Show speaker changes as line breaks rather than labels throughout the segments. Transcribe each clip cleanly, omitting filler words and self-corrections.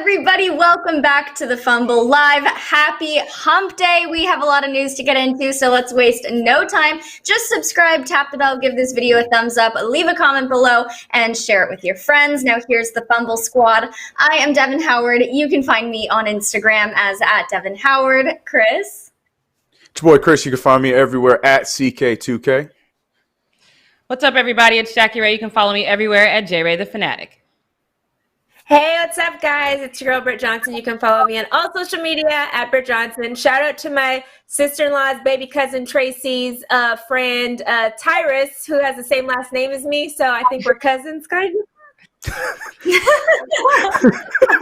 everybody. Welcome back to the Fumble Live. Happy Hump Day. We have a lot of news to get into, so let's waste no time. Just subscribe, tap the bell, give this video a thumbs up, leave a comment below, and share it with your friends. Now here's the Fumble Squad. I am Devin Howard. You can find me on Instagram as @DevinHoward. Chris?
It's your boy Chris. You can find me everywhere @CK2K.
What's up, everybody? It's Jackie Ray. You can follow me everywhere @JRay the Fanatic.
Hey, what's up, guys? It's your girl, Britt Johnson. You can follow me on all social media @Britt Johnson. Shout out to my sister-in-law's baby cousin Tracy's friend Tyrus, who has the same last name as me. So I think we're cousins, kind of. In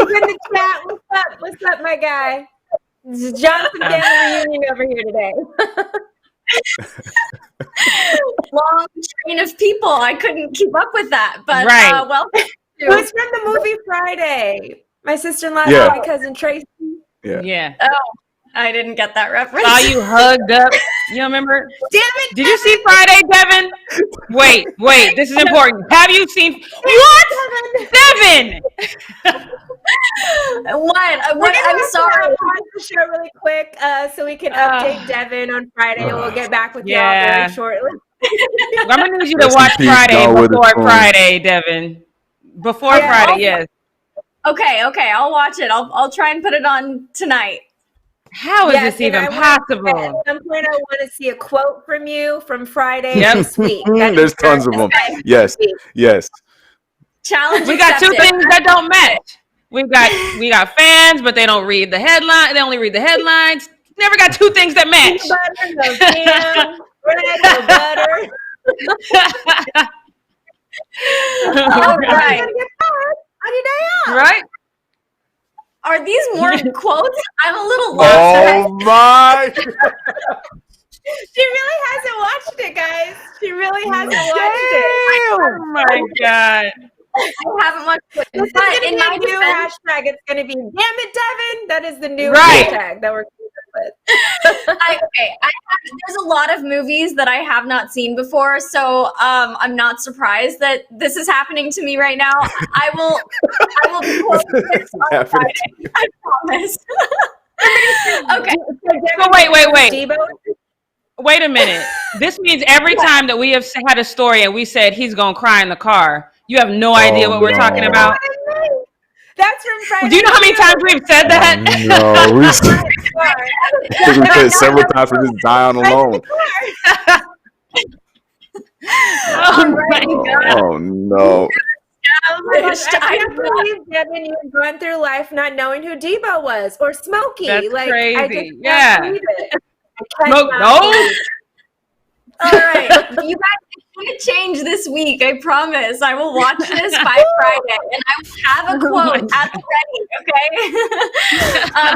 the chat, what's up? What's up, my guy? Johnson family reunion over here today.
Long train of people. I couldn't keep up with that, but
right.
Welcome.
Who's from the movie Friday? My sister-in-law's baby cousin Tracy.
Yeah.
Oh, I didn't get that reference.
Saw you hugged up. You don't remember?
Damn it!
Did you see Friday, Devin? Wait. This is important. Have you seen what? Devin!
What? I'm sorry.
I'll pause the show really quick so we can update Devin on Friday, and we'll get back with y'all very shortly.
I'm gonna need you to watch Friday before Friday, Devin. Before Friday, yes.
Okay. I'll watch it. I'll try and put it on tonight.
How is this even possible?
At some point, I want to see a quote from you from Friday this week.
There's tons of them. Yes.
Challenge.
We got two things that don't match. We got fans, but they don't read the headline. They only read the headlines. Never got two things that match.
No jam, bread, no butter.
All right.
Right?
Are these more quotes? I'm a little lost.
Oh my!
She really hasn't watched it, guys. She really hasn't watched it.
Oh my God.
I haven't watched it.
This is
But
going
in
to
my
be a new
defense,
hashtag. It's going to be, damn it, Devin. That is the new
Right.
hashtag that we're coming up with.
there's a lot of movies that I have not seen before, so I'm not surprised that this is happening to me right now. I will be posting this on Friday. I promise. Okay.
So wait. Wait a minute. This means every time that we have had a story and we said he's going to cry in the car, you have no idea what we're talking about.
That's from Friday.
Do you know how many times we've said that?
No, we said it several times. We just die on alone.
Oh my God.
Oh no.
I can't believe, Devin, you've gone through life not knowing who Debo was or Smokey.
That's crazy.
I just can't believe it.
No.
All right. You guys, it's going to change this week. I promise. I will watch this by Friday, and I will have a quote at the ready, okay?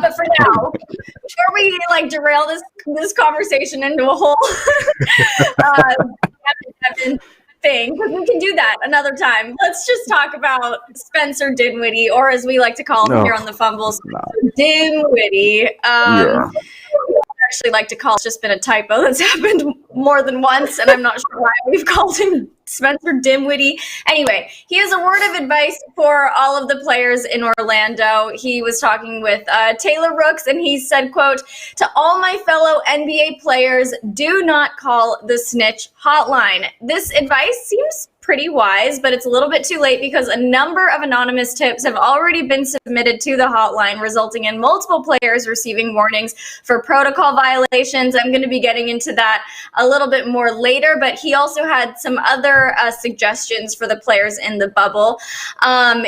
But for now, before we derail this conversation into a whole Devin thing, because we can do that another time. Let's just talk about Spencer Dinwiddie, or as we like to call him here on the Fumbles, Dinwiddie. I actually like to call it's just been a typo that's happened more than once, and I'm not sure why we've called him Spencer Dinwiddie. Anyway, he has a word of advice for all of the players in Orlando. He was talking with Taylor Rooks, and he said, quote, "To all my fellow NBA players, do not call the snitch hotline." This advice seems pretty wise, but it's a little bit too late because a number of anonymous tips have already been submitted to the hotline, resulting in multiple players receiving warnings for protocol violations. I'm going to be getting into that a little bit more later, but he also had some other suggestions for the players in the bubble.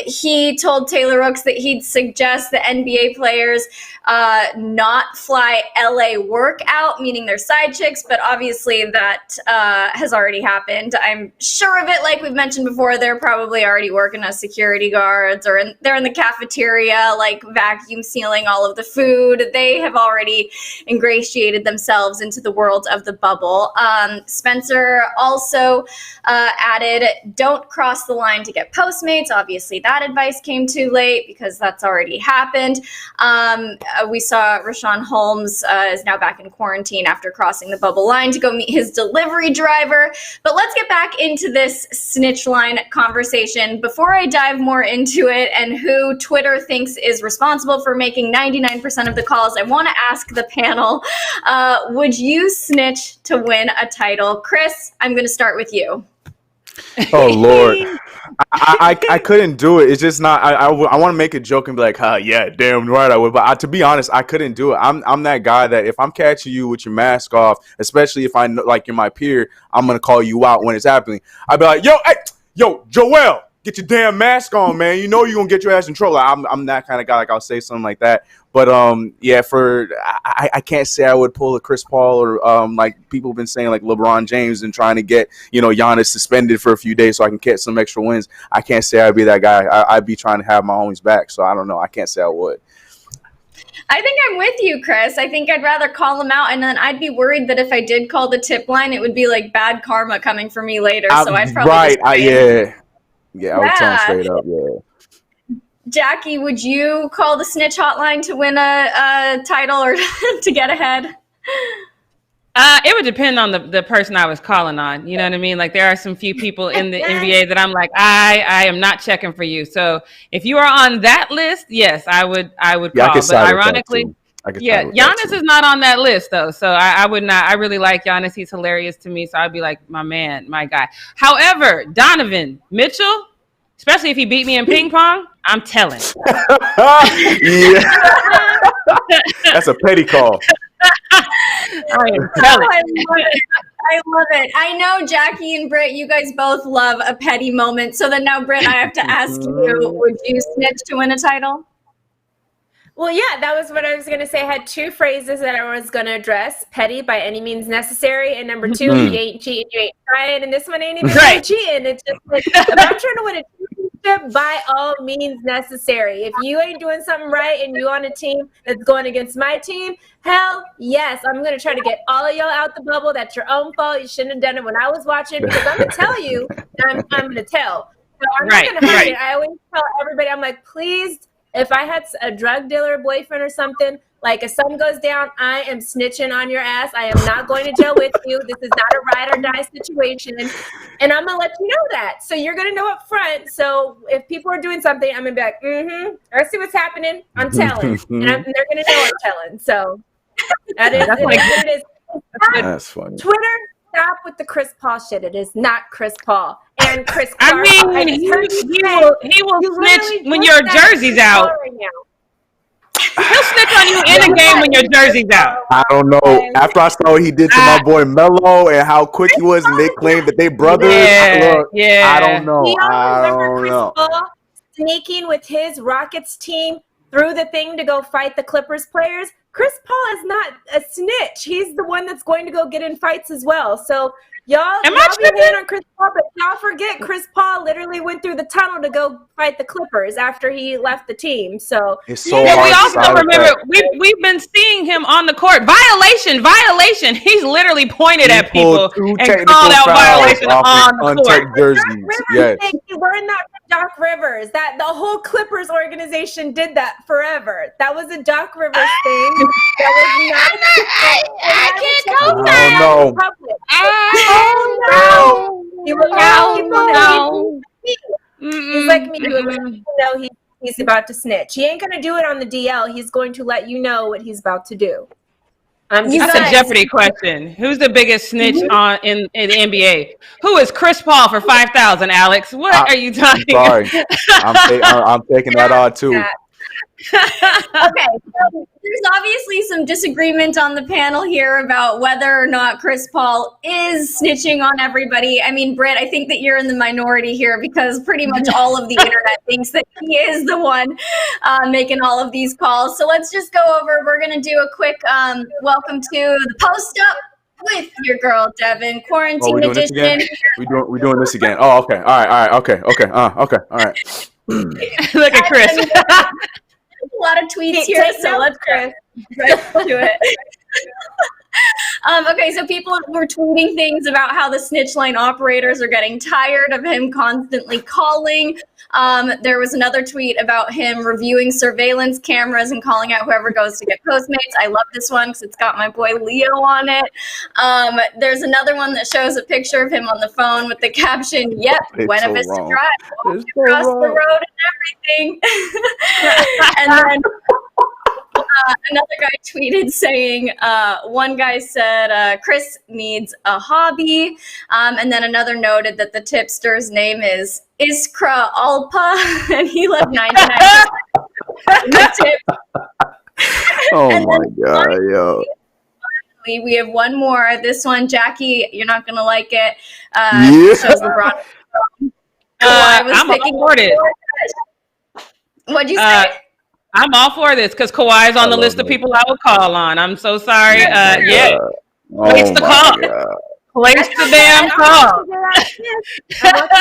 He told Taylor Rooks that he'd suggest the NBA players not fly LA workout, meaning their side chicks, but obviously that has already happened. I'm sure of it. Like we've mentioned before, they're probably already working as security guards, or they're in the cafeteria, like vacuum sealing all of the food. They have already ingratiated themselves into the world of the bubble. Spencer also added, don't cross the line to get Postmates. Obviously, that advice came too late because that's already happened. We saw Rashawn Holmes is now back in quarantine after crossing the bubble line to go meet his delivery driver. But let's get back into this snitch line conversation. Before I dive more into it and who Twitter thinks is responsible for making 99% of the calls, I want to ask the panel, would you snitch to win a title? Chris, I'm going to start with you.
Oh Lord, I couldn't do it. It's just not. I want to make a joke and be like, yeah, damn right I would. But to be honest, I couldn't do it. I'm that guy that if I'm catching you with your mask off, especially if I know like you're my peer, I'm gonna call you out when it's happening. I'd be like, yo, Joel, get your damn mask on, man. You know you're gonna get your ass in trouble. Like, I'm that kind of guy. Like I'll say something like that. But yeah, I can't say I would pull a Chris Paul or like people have been saying like LeBron James and trying to get Giannis suspended for a few days so I can get some extra wins. I can't say I'd be that guy. I'd be trying to have my homies back. So I don't know. I can't say I would.
I think I'm with you, Chris. I think I'd rather call him out, and then I'd be worried that if I did call the tip line, it would be like bad karma coming for me later. So I'd probably
I would tell him straight up. Yeah.
Jackie, would you call the snitch hotline to win a title or to get ahead?
It would depend on the person I was calling on. You know what I mean? Like there are some few people in the NBA that I'm like, I am not checking for you. So if you are on that list, yes, I would call. But ironically, Giannis is not on that list though. So I would not. I really like Giannis. He's hilarious to me. So I'd be like, my man, my guy. However, Donovan Mitchell, especially if he beat me in ping pong, I'm telling.
Yeah. That's a petty call.
I am telling.
I love it. I know Jackie and Britt, you guys both love a petty moment. So then now, Britt, I have to ask you, would you snitch to win a title?
Well, yeah, that was what I was going to say. I had two phrases that I was going to address. Petty by any means necessary. And number two, if you ain't cheating, you ain't trying. And this one ain't even cheating. It's just like, if I'm trying to win a championship, by all means necessary. If you ain't doing something right and you on a team that's going against my team, hell yes, I'm going to try to get all of y'all out the bubble. That's your own fault. You shouldn't have done it when I was watching because I'm going to tell you, I'm going to tell. So I'm not going to hide it. I always tell everybody, I'm like, please, if I had a drug dealer boyfriend or something, like if something goes down, I am snitching on your ass. I am not going to jail with you. This is not a ride or die situation. And I'm going to let you know that. So you're going to know up front. So if people are doing something, I'm going to be like, I see what's happening. I'm telling. And they're going to know I'm telling. So that is what it is.
That's funny.
Twitter, stop with the Chris Paul shit. It is not Chris Paul. And Chris
Clark. I mean, he will snitch when your jersey's out. He'll snitch on you in a game when your jersey's out.
I don't know. After I saw what he did to my boy Melo and how quick he was, and they claimed that they brothers. I don't know. I don't know.
Chris Paul sneaking with his Rockets team through the thing to go fight the Clippers players. Chris Paul is not a snitch. He's the one that's going to go get in fights as well. So y'all be hating on Chris Paul, but y'all forget Chris Paul literally went through the tunnel to go fight the Clippers after he left the team. So
it's so
we also remember we've been seeing him on the court. Violation. He's literally pointed at people and called out violation on the court.
Jerseys. Yes.
We're in that Doc Rivers. That the whole Clippers organization did that forever. That was a Doc Rivers thing. That was not. I can't go there.
Oh
no! He's like me. You know he's about to snitch. He ain't gonna do it on the DL. He's going to let you know what he's about to do.
That's a Jeopardy question. Who's the biggest snitch in the NBA? Who is Chris Paul for 5,000? Alex, what are you talking?
Sorry, I'm taking that on too.
Okay, so there's obviously some disagreement on the panel here about whether or not Chris Paul is snitching on everybody. I mean, Britt, I think that you're in the minority here because pretty much all of the internet thinks that he is the one making all of these calls. So let's just go over. We're going to do a quick welcome to the Post Up with your girl, Devin. Quarantine edition.
We're doing this again. Oh, okay. All right. Okay. All right.
Look at Chris.
A lot of tweets here, so let's get right to it. Okay, so people were tweeting things about how the snitch line operators are getting tired of him constantly calling. There was another tweet about him reviewing surveillance cameras and calling out whoever goes to get Postmates. I love this one because it's got my boy Leo on it. There's another one that shows a picture of him on the phone with the caption, "Yep, Buena Vista Drive, across the road and everything." And then another guy tweeted saying, one guy said, Chris needs a hobby. And then another noted that the tipster's name is Iskra Alpa, and he left 99 the tip.
Oh my God, yo.
We have one more. This one, Jackie, you're not going to like it. Shows LeBron.
I'm all for this.
What'd you say?
I'm all for this because Kawhi is on the list of people I would call on. I'm so sorry. Place the call. Place the damn call.
I'm watching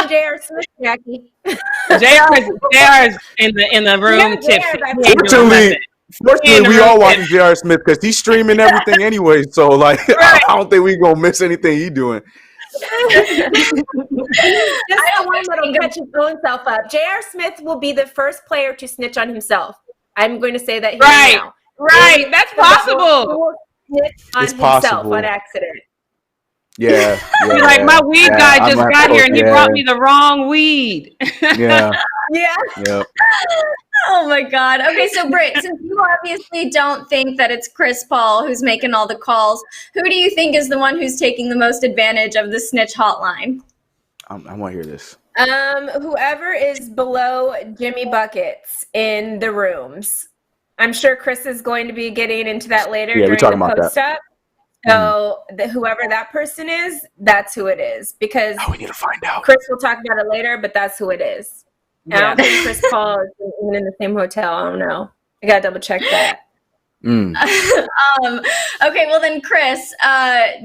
J.R. Smith, Jackie.
JR is in the room tipsy.
Fortunately, we all watching J.R. Smith because he's streaming everything anyway. So, like, I don't think we're going to miss anything he's doing.
Just the one that'll catch his own self up. J.R. Smith will be the first player to snitch on himself. I'm going to say that here now.
Right. That's possible.
He will snitch on himself on accident.
Yeah.
You're like, my weed guy just got here and he brought me the wrong weed.
Yeah.
Oh my God. Okay, so Britt, since you obviously don't think that it's Chris Paul who's making all the calls, who do you think is the one who's taking the most advantage of the snitch hotline?
I want to hear this.
Whoever is below Jimmy Buckets in the rooms. I'm sure Chris is going to be getting into that later during the post-up. So whoever that person is, that's who it is. Because
we need to find out.
Chris will talk about it later, but that's who it is. I don't think Chris Paul is even in the same hotel. I don't know. I gotta double check that.
Okay, well then, Chris,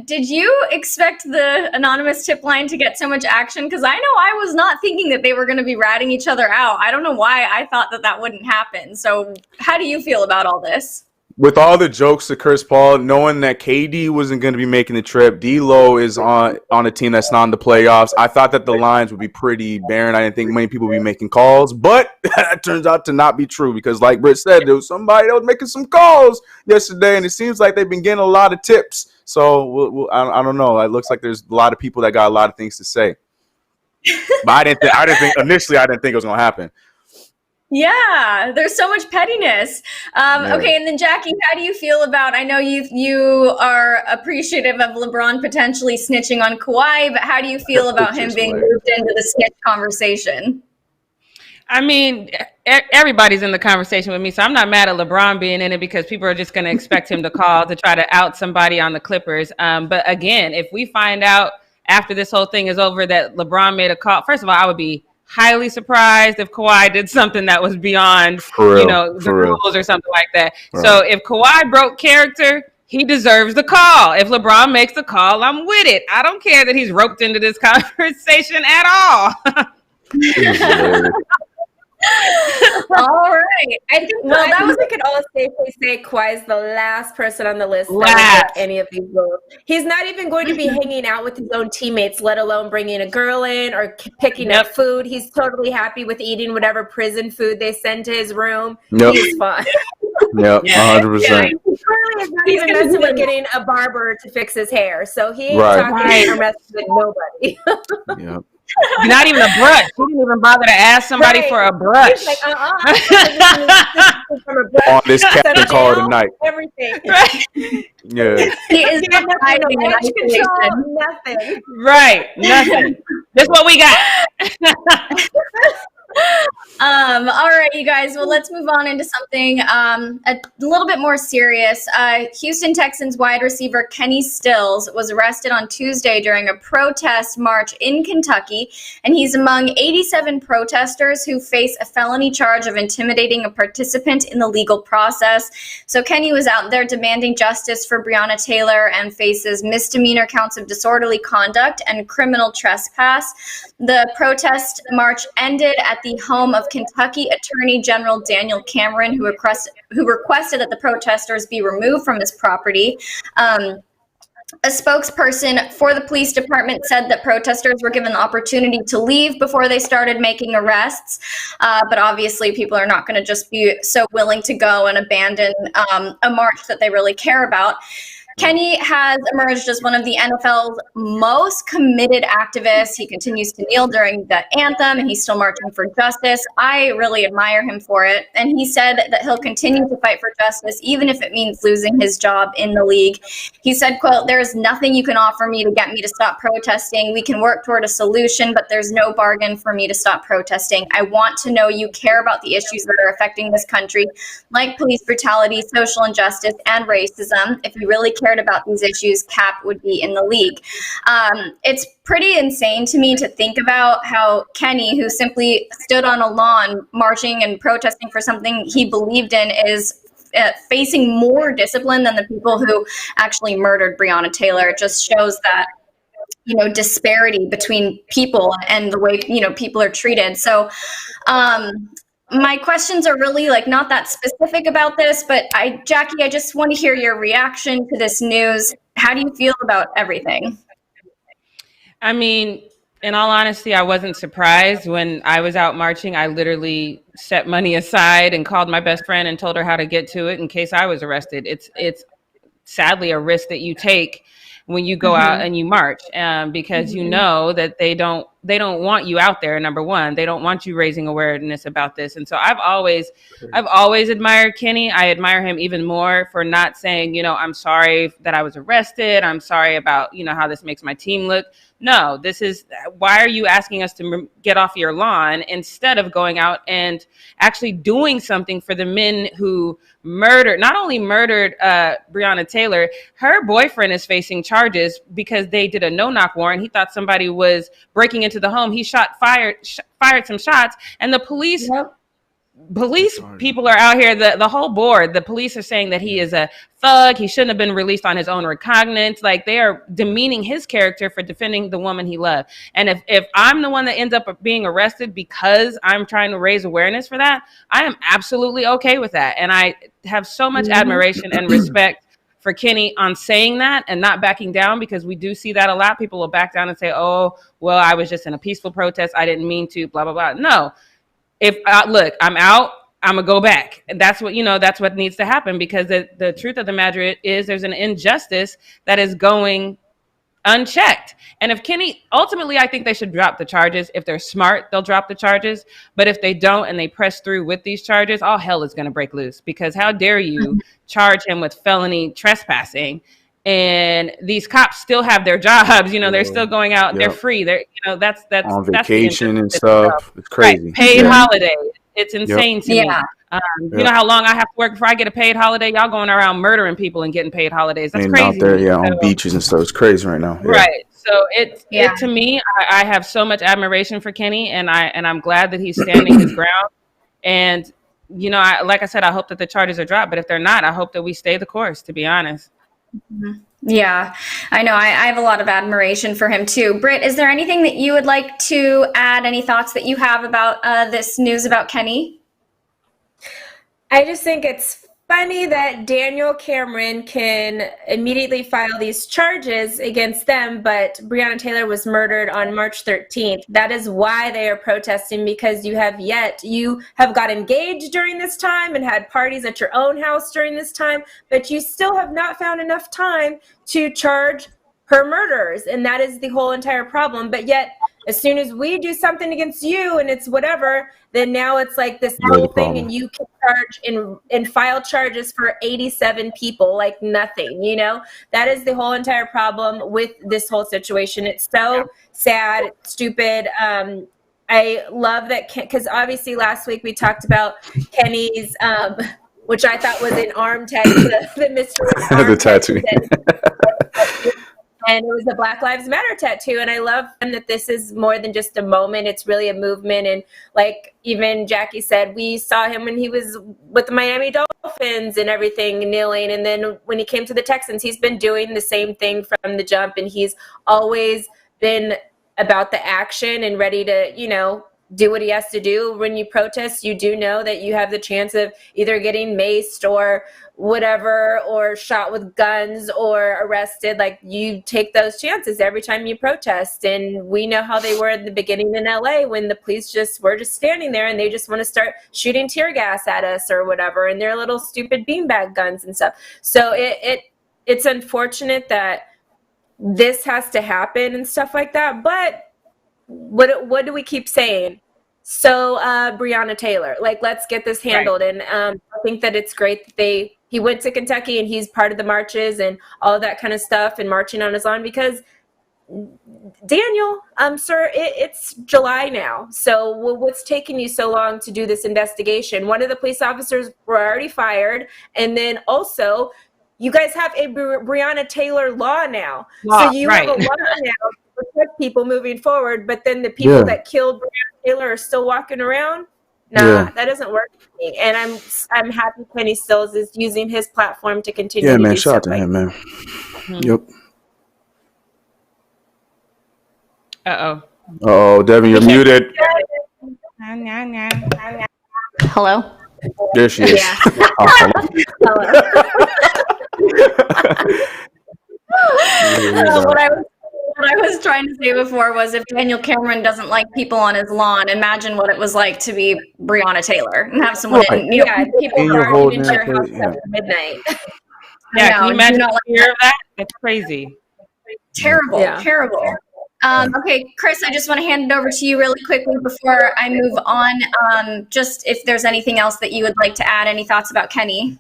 did you expect the anonymous tip line to get so much action? Because I know I was not thinking that they were going to be ratting each other out. I don't know why I thought that wouldn't happen. So how do you feel about all this?
With all the jokes to Chris Paul, knowing that KD wasn't going to be making the trip, D-Lo is on a team that's not in the playoffs, I thought that the lines would be pretty barren. I didn't think many people would be making calls, but that turns out to not be true because, like Britt said, there was somebody that was making some calls yesterday, and it seems like they've been getting a lot of tips. So I don't know. It looks like there's a lot of people that got a lot of things to say. But I didn't think initially it was going to happen.
Yeah, there's so much pettiness. Okay, and then Jackie, how do you feel about? I know you are appreciative of LeBron potentially snitching on Kawhi, but how do you feel about him being moved into the snitch conversation?
I mean, everybody's in the conversation with me, so I'm not mad at LeBron being in it because people are just going to expect him to call to try to out somebody on the Clippers. But again, if we find out after this whole thing is over that LeBron made a call, first of all, I would be highly surprised if Kawhi did something that was beyond, the rules or something like that. Right. So if Kawhi broke character, he deserves the call. If LeBron makes the call, I'm with it. I don't care that he's roped into this conversation at all.
All right.
I think we could all safely say Kawhi's the last person on the list that will make any of these roles. He's not even going to be hanging out with his own teammates, let alone bringing a girl in or picking up food. He's totally happy with eating whatever prison food they send to his room. He's fine.
Yep, 100%.
He's not even messing with getting a barber to fix his hair. So he ain't talking or messing with nobody.
Yep.
Not even a brush. He didn't even bother to ask somebody for a brush.
He's like,
on this captain call tonight.
Everything.
Right.
Yeah.
He is not hiding in isolation.
Nothing.
Right. Nothing. That's what we got.
All right, you guys. Well, let's move on into something a little bit more serious. Houston Texans wide receiver Kenny Stills was arrested on Tuesday during a protest march in Kentucky, and he's among 87 protesters who face a felony charge of intimidating a participant in the legal process. So Kenny was out there demanding justice for Breonna Taylor and faces misdemeanor counts of disorderly conduct and criminal trespass. The protest march ended at the home of Kentucky Attorney General Daniel Cameron, who requested that the protesters be removed from his property. A spokesperson for the police department said that protesters were given the opportunity to leave before they started making arrests. But obviously, people are not going to just be so willing to go and abandon a march that they really care about. Kenny has emerged as one of the NFL's most committed activists. He continues to kneel during the anthem, and he's still marching for justice. I really admire him for it. And he said that he'll continue to fight for justice, even if it means losing his job in the league. He said, quote, "There is nothing you can offer me to get me to stop protesting. We can work toward a solution, but there's no bargain for me to stop protesting. I want to know you care about the issues that are affecting this country, like police brutality, social injustice, and racism. If you really cared about these issues, Cap would be in the league." It's pretty insane to me to think about how Kenny, who simply stood on a lawn marching and protesting for something he believed in, is facing more discipline than the people who actually murdered Breonna Taylor. It just shows that, disparity between people and the way, people are treated. So, my questions are really not that specific about this, but Jackie, I just want to hear your reaction to this news. How do you feel about everything?
I mean, in all honesty, I wasn't surprised when I was out marching. I literally set money aside and called my best friend and told her how to get to it in case I was arrested. It's sadly a risk that you take when you go out and you march, because you know that they don't want you out there. Number one, they don't want you raising awareness about this. And so I've always admired Kenny. I admire him even more for not saying, I'm sorry that I was arrested. I'm sorry about, how this makes my team look. No, why are you asking us to get off your lawn instead of going out and actually doing something for the men who not only murdered Breonna Taylor, her boyfriend is facing charges because they did a no-knock warrant. He thought somebody was breaking into the home. He fired some shots, and the police people are out here, the whole board, the police are saying that he is a thug. He shouldn't have been released on his own recognizance. They are demeaning his character for defending the woman he loved. And if I'm the one that ends up being arrested because I'm trying to raise awareness for that, I am absolutely okay with that. And I have so much admiration and respect for Kenny on saying that and not backing down, because we do see that a lot. People will back down and say, oh, well, I was just in a peaceful protest. I didn't mean to, blah, blah, blah. No. Look, I'm out, I'm gonna go back. And that's what needs to happen, because the truth of the matter is there's an injustice that is going unchecked. And if Kenny, ultimately, I think they should drop the charges. If they're smart, they'll drop the charges. But if they don't and they press through with these charges, all hell is gonna break loose, because how dare you charge him with felony trespassing? And these cops still have their jobs, they're still going out, they're free. They're, that's
on vacation and stuff. It's crazy.
Right. Paid holiday. It's insane to me. You know how long I have to work before I get a paid holiday? Y'all going around murdering people and getting paid holidays. That's crazy.
Out there, on beaches and stuff. It's crazy right now.
Right. So to me, I have so much admiration for Kenny, and I'm glad that he's standing his ground. And, like I said, I hope that the charges are dropped. But if they're not, I hope that we stay the course, to be honest.
Yeah, I know. I have a lot of admiration for him too. Britt, is there anything that you would like to add? Any thoughts that you have about this news about Kenny?
I just think it's funny that Daniel Cameron can immediately file these charges against them, but Breonna Taylor was murdered on March 13th. That is why they are protesting, because you have got engaged during this time and had parties at your own house during this time, but you still have not found enough time to charge her murderers. And that is the whole entire problem. But yet, as soon as we do something against you and it's whatever, then now it's like this whole thing, and you can charge and file charges for 87 people like nothing, That is the whole entire problem with this whole situation. It's so sad, stupid. I love that, because obviously last week we talked about Kenny's, which I thought was an arm tag, the mystery arm
the tattoo.
And it was a Black Lives Matter tattoo. And I love that this is more than just a moment. It's really a movement. And like even Jackie said, we saw him when he was with the Miami Dolphins and everything, kneeling. And then when he came to the Texans, he's been doing the same thing from the jump. And he's always been about the action and ready to, do what he has to do. When you protest, you do know that you have the chance of either getting maced or whatever, or shot with guns or arrested. Like, you take those chances every time you protest. And we know how they were at the beginning in LA when the police were just standing there and they just want to start shooting tear gas at us or whatever, and their little stupid beanbag guns and stuff. So it's unfortunate that this has to happen and stuff like that. But what do we keep saying? So Breonna Taylor, like, let's get this handled. Right. And I think that it's great that he went to Kentucky and he's part of the marches and all of that kind of stuff and marching on his lawn, because Daniel, sir, it's July now. So what's taking you so long to do this investigation? One of the police officers were already fired. And then also, you guys have a Breonna Taylor law now. So you have a law now to protect people moving forward, but then the people that killed Breonna Taylor are still walking around? That doesn't work for me. And I'm happy Kenny Stills is using his platform to continue to do
shout out
stuff
to
like
him, man. Mm-hmm. Yep. Uh-oh, Devin, you're muted.
Hello?
There she is.
Yeah. What I was trying to say before was, if Daniel Cameron doesn't like people on his lawn, imagine what it was like to be Breonna Taylor and have someone
people are into your house at midnight.
Can you imagine the fear of that? That's crazy.
Terrible. Okay, Chris, I just want to hand it over to you really quickly before I move on. Just if there's anything else that you would like to add, any thoughts about Kenny?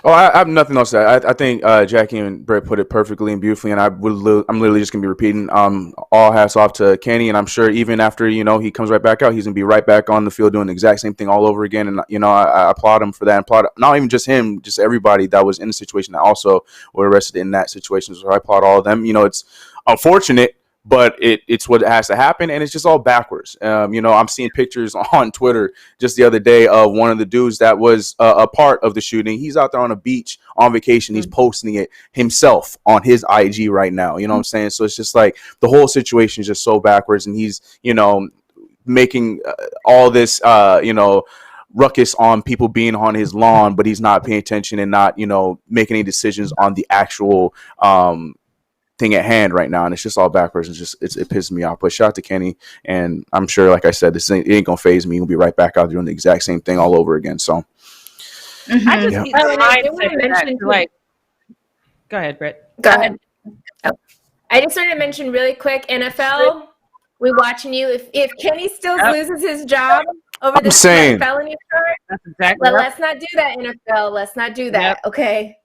Oh, I have nothing else to add. I think Jackie and Brett put it perfectly and beautifully, and I'm literally just going to be repeating. All hats off to Kenny, and I'm sure even after, he comes right back out, he's going to be right back on the field doing the exact same thing all over again. And, I applaud him for that. And applaud not even just him, just everybody that was in the situation that also were arrested in that situation. So I applaud all of them. It's unfortunate, but it's what has to happen, and it's just all backwards. I'm seeing pictures on Twitter just the other day of one of the dudes that was a part of the shooting. He's out there on a beach on vacation. He's posting it himself on his IG right now. You know what I'm saying? So it's just like the whole situation is just so backwards, and he's, making all this, ruckus on people being on his lawn, but he's not paying attention and not, making any decisions on the actual thing at hand right now, and it's just all backwards. It pisses me off. But shout out to Kenny, and I'm sure, like I said, it ain't gonna phase me. He'll be right back out doing the exact same thing all over again. So
I just need go ahead, Britt.
Go ahead. I just wanted to mention really quick, NFL, we watching you. If Kenny Stills loses his job over this felony charge,
that's exactly
let's not do that, NFL. Let's not do that. Okay.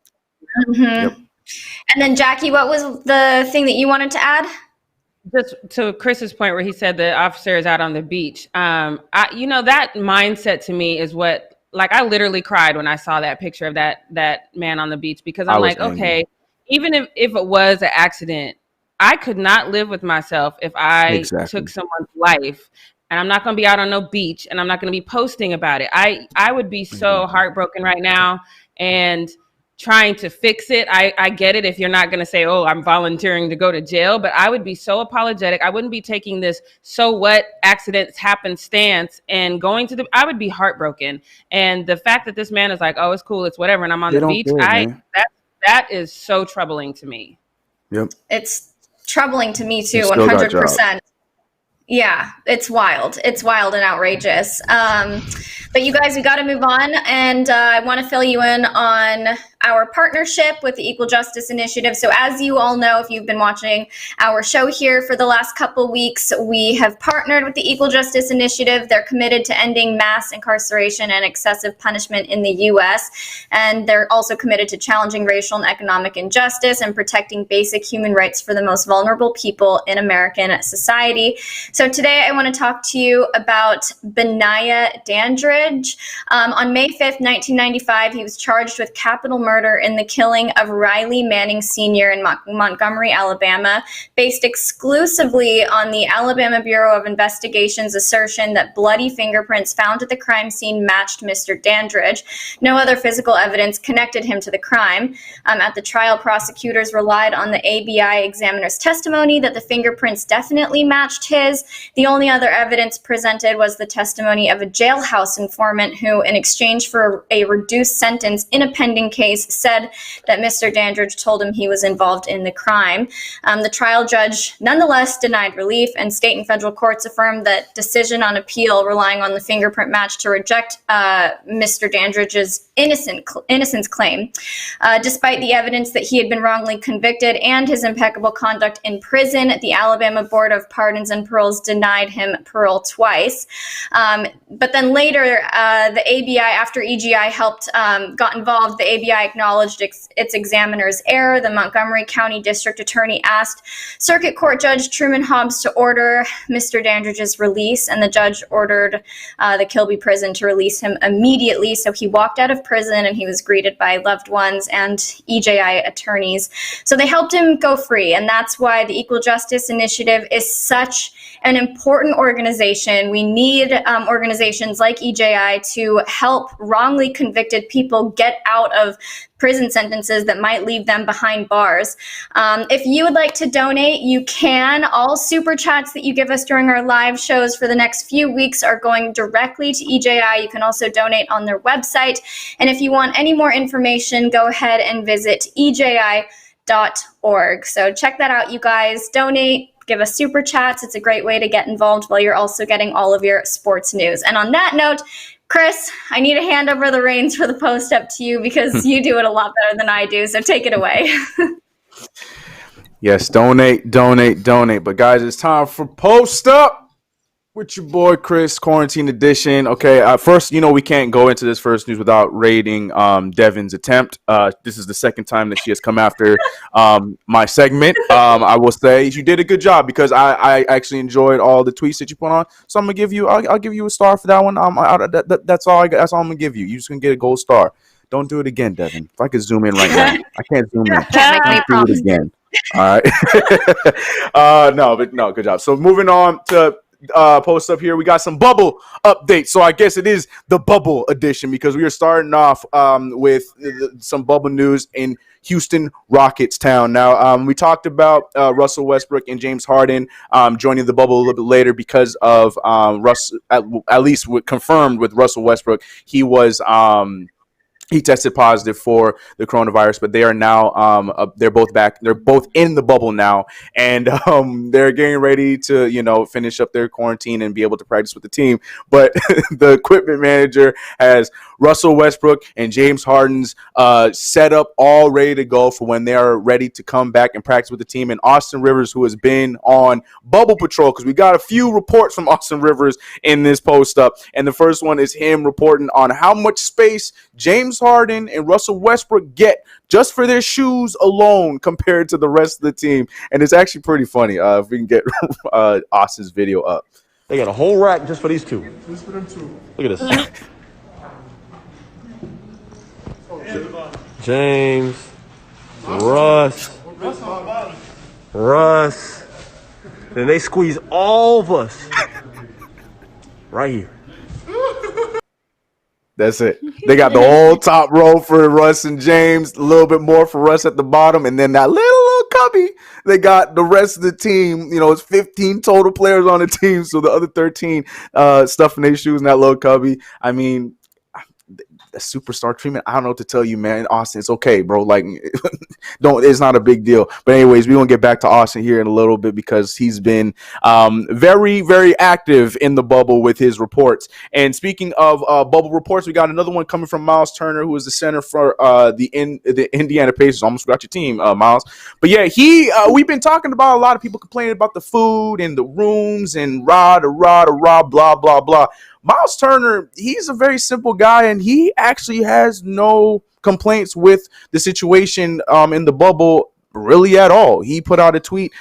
Mm-hmm. And then, Jackie, what was the thing that you wanted to add?
Just to Chris's point where he said the officer is out on the beach. That mindset to me is what, like, I literally cried when I saw that picture of that man on the beach, because I'm like, okay, even if it was an accident, I could not live with myself if I took someone's life, and I'm not going to be out on no beach, and I'm not going to be posting about it. I would be so heartbroken right now, and trying to fix it. I get it if you're not going to say, oh, I'm volunteering to go to jail, but I would be so apologetic. I wouldn't be taking this so what accidents happen stance and going to I would be heartbroken. And the fact that this man is like, oh, it's cool, it's whatever, and I'm on the beach, that is so troubling to me.
Yep.
It's troubling to me too, 100%. Yeah, it's wild. It's wild and outrageous. But you guys, we got to move on. And I want to fill you in on our partnership with the Equal Justice Initiative. So as you all know, if you've been watching our show here for the last couple weeks, we have partnered with the Equal Justice Initiative. They're committed to ending mass incarceration and excessive punishment in the U.S. And they're also committed to challenging racial and economic injustice and protecting basic human rights for the most vulnerable people in American society. So today I want to talk to you about Benaiah Dandridge. On May 5th, 1995, he was charged with capital murder murder in the killing of Riley Manning Sr. in Montgomery, Alabama, based exclusively on the Alabama Bureau of Investigation's assertion that bloody fingerprints found at the crime scene matched Mr. Dandridge. No other physical evidence connected him to the crime. At the trial, prosecutors relied on the ABI examiner's testimony that the fingerprints definitely matched his. The only other evidence presented was the testimony of a jailhouse informant who, in exchange for a reduced sentence in a pending case, said that Mr. Dandridge told him he was involved in the crime. The trial judge nonetheless denied relief, and state and federal courts affirmed that decision on appeal relying on the fingerprint match to reject Mr. Dandridge's innocence claim. Despite the evidence that he had been wrongly convicted and his impeccable conduct in prison, the Alabama Board of Pardons and Paroles denied him parole twice. But then later, the ABI, after EGI got involved, the ABI acknowledged its examiner's error. The Montgomery County District Attorney asked Circuit Court Judge Truman Hobbs to order Mr. Dandridge's release, and the judge ordered the Kilby prison to release him immediately. So he walked out of prison, and he was greeted by loved ones and EJI attorneys. So they helped him go free, and that's why the Equal Justice Initiative is such an important organization. We need organizations like EJI to help wrongly convicted people get out of prison sentences that might leave them behind bars. If you would like to donate, you can. All super chats that you give us during our live shows for the next few weeks are going directly to EJI. You can also donate on their website. And if you want any more information, go ahead and visit EJI.org. So check that out, you guys. Donate. Give us super chats. It's a great way to get involved while you're also getting all of your sports news. And on that note, Chris, I need to hand over the reins for the post up to you because you do it a lot better than I do. So take it away.
Yes, donate. But guys, it's time for post up with your boy Chris, quarantine edition. Okay, first, we can't go into this first news without rating Devin's attempt. This is the second time that she has come after my segment. I will say you did a good job because I actually enjoyed all the tweets that you put on. So I'm gonna give you, I'll give you a star for that one. That's all. That's all I'm gonna give you. You're just gonna get a gold star. Don't do it again, Devin. If I could zoom in right now, I can't zoom in. Don't do it again. All right. No, good job. So moving on to post up here, we got some bubble updates. So I guess it is the bubble edition because we are starting off with some bubble news in Houston Rockets town. Now, we talked about Russell Westbrook and James Harden joining the bubble a little bit later because of at least confirmed with Russell Westbrook. He tested positive for the coronavirus, but they are now they're both back. They're both in the bubble now, and they're getting ready to finish up their quarantine and be able to practice with the team. But the equipment manager has Russell Westbrook and James Harden's set up all ready to go for when they are ready to come back and practice with the team. And Austin Rivers, who has been on bubble patrol, because we got a few reports from Austin Rivers in this post up, and the first one is him reporting on how much space James Harden and Russell Westbrook get just for their shoes alone compared to the rest of the team. And it's actually pretty funny if we can get Austin's video up.
They got a whole rack just for these two. Just for them two. Look at this. James, Russ. Then they squeeze all of us right here.
That's it. They got the whole top row for Russ and James, a little bit more for Russ at the bottom, and then that little cubby, they got the rest of the team. It's 15 total players on the team, so the other 13 stuffing their shoes in that little cubby. I mean, a superstar treatment. I don't know what to tell you, man. Austin, it's okay, bro. Like, it's not a big deal. But anyways, we're gonna get back to Austin here in a little bit because he's been very, very active in the bubble with his reports. And speaking of bubble reports, we got another one coming from Myles Turner, who is the center for the Indiana Pacers. Almost forgot your team, Myles. But yeah, we've been talking about a lot of people complaining about the food and the rooms and blah blah blah. Myles Turner, he's a very simple guy, and he actually has no complaints with the situation in the bubble really at all. He put out a tweet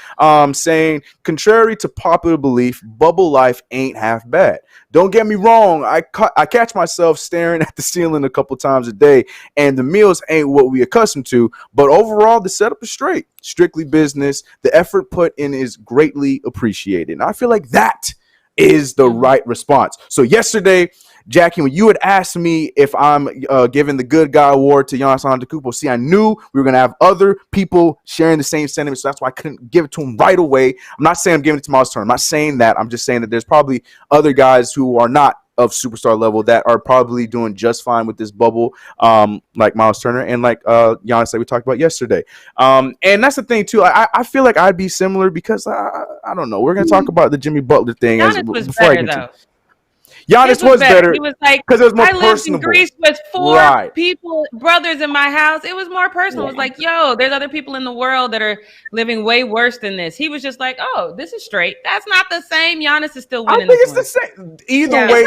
saying, contrary to popular belief, bubble life ain't half bad. Don't get me wrong, I catch myself staring at the ceiling a couple times a day, and the meals ain't what we accustomed to, but overall the setup is straight. Strictly business. The effort put in is greatly appreciated. And I feel like that is the right response. So yesterday, Jackie, when you had asked me if I'm giving the good guy award to Giannis Antetokounmpo, see, I knew we were going to have other people sharing the same sentiment, so that's why I couldn't give it to him right away. I'm not saying I'm giving it to Myles Turner. I'm not saying that. I'm just saying that there's probably other guys who are not of superstar level that are probably doing just fine with this bubble, like Myles Turner and like Giannis that we talked about yesterday. And that's the thing, too. I feel like I'd be similar because I don't know. We're going to talk about the Jimmy Butler thing.
Giannis was better, though.
Giannis was better.
He was like,
because it was more
I lived
personable.
in Greece with 4 people, brothers in my house. It was more personal. It was like, yo, there's other people in the world that are living way worse than this. He was just like, oh, this is straight. That's not the same. Giannis is still winning.
I think it's the same. Either way,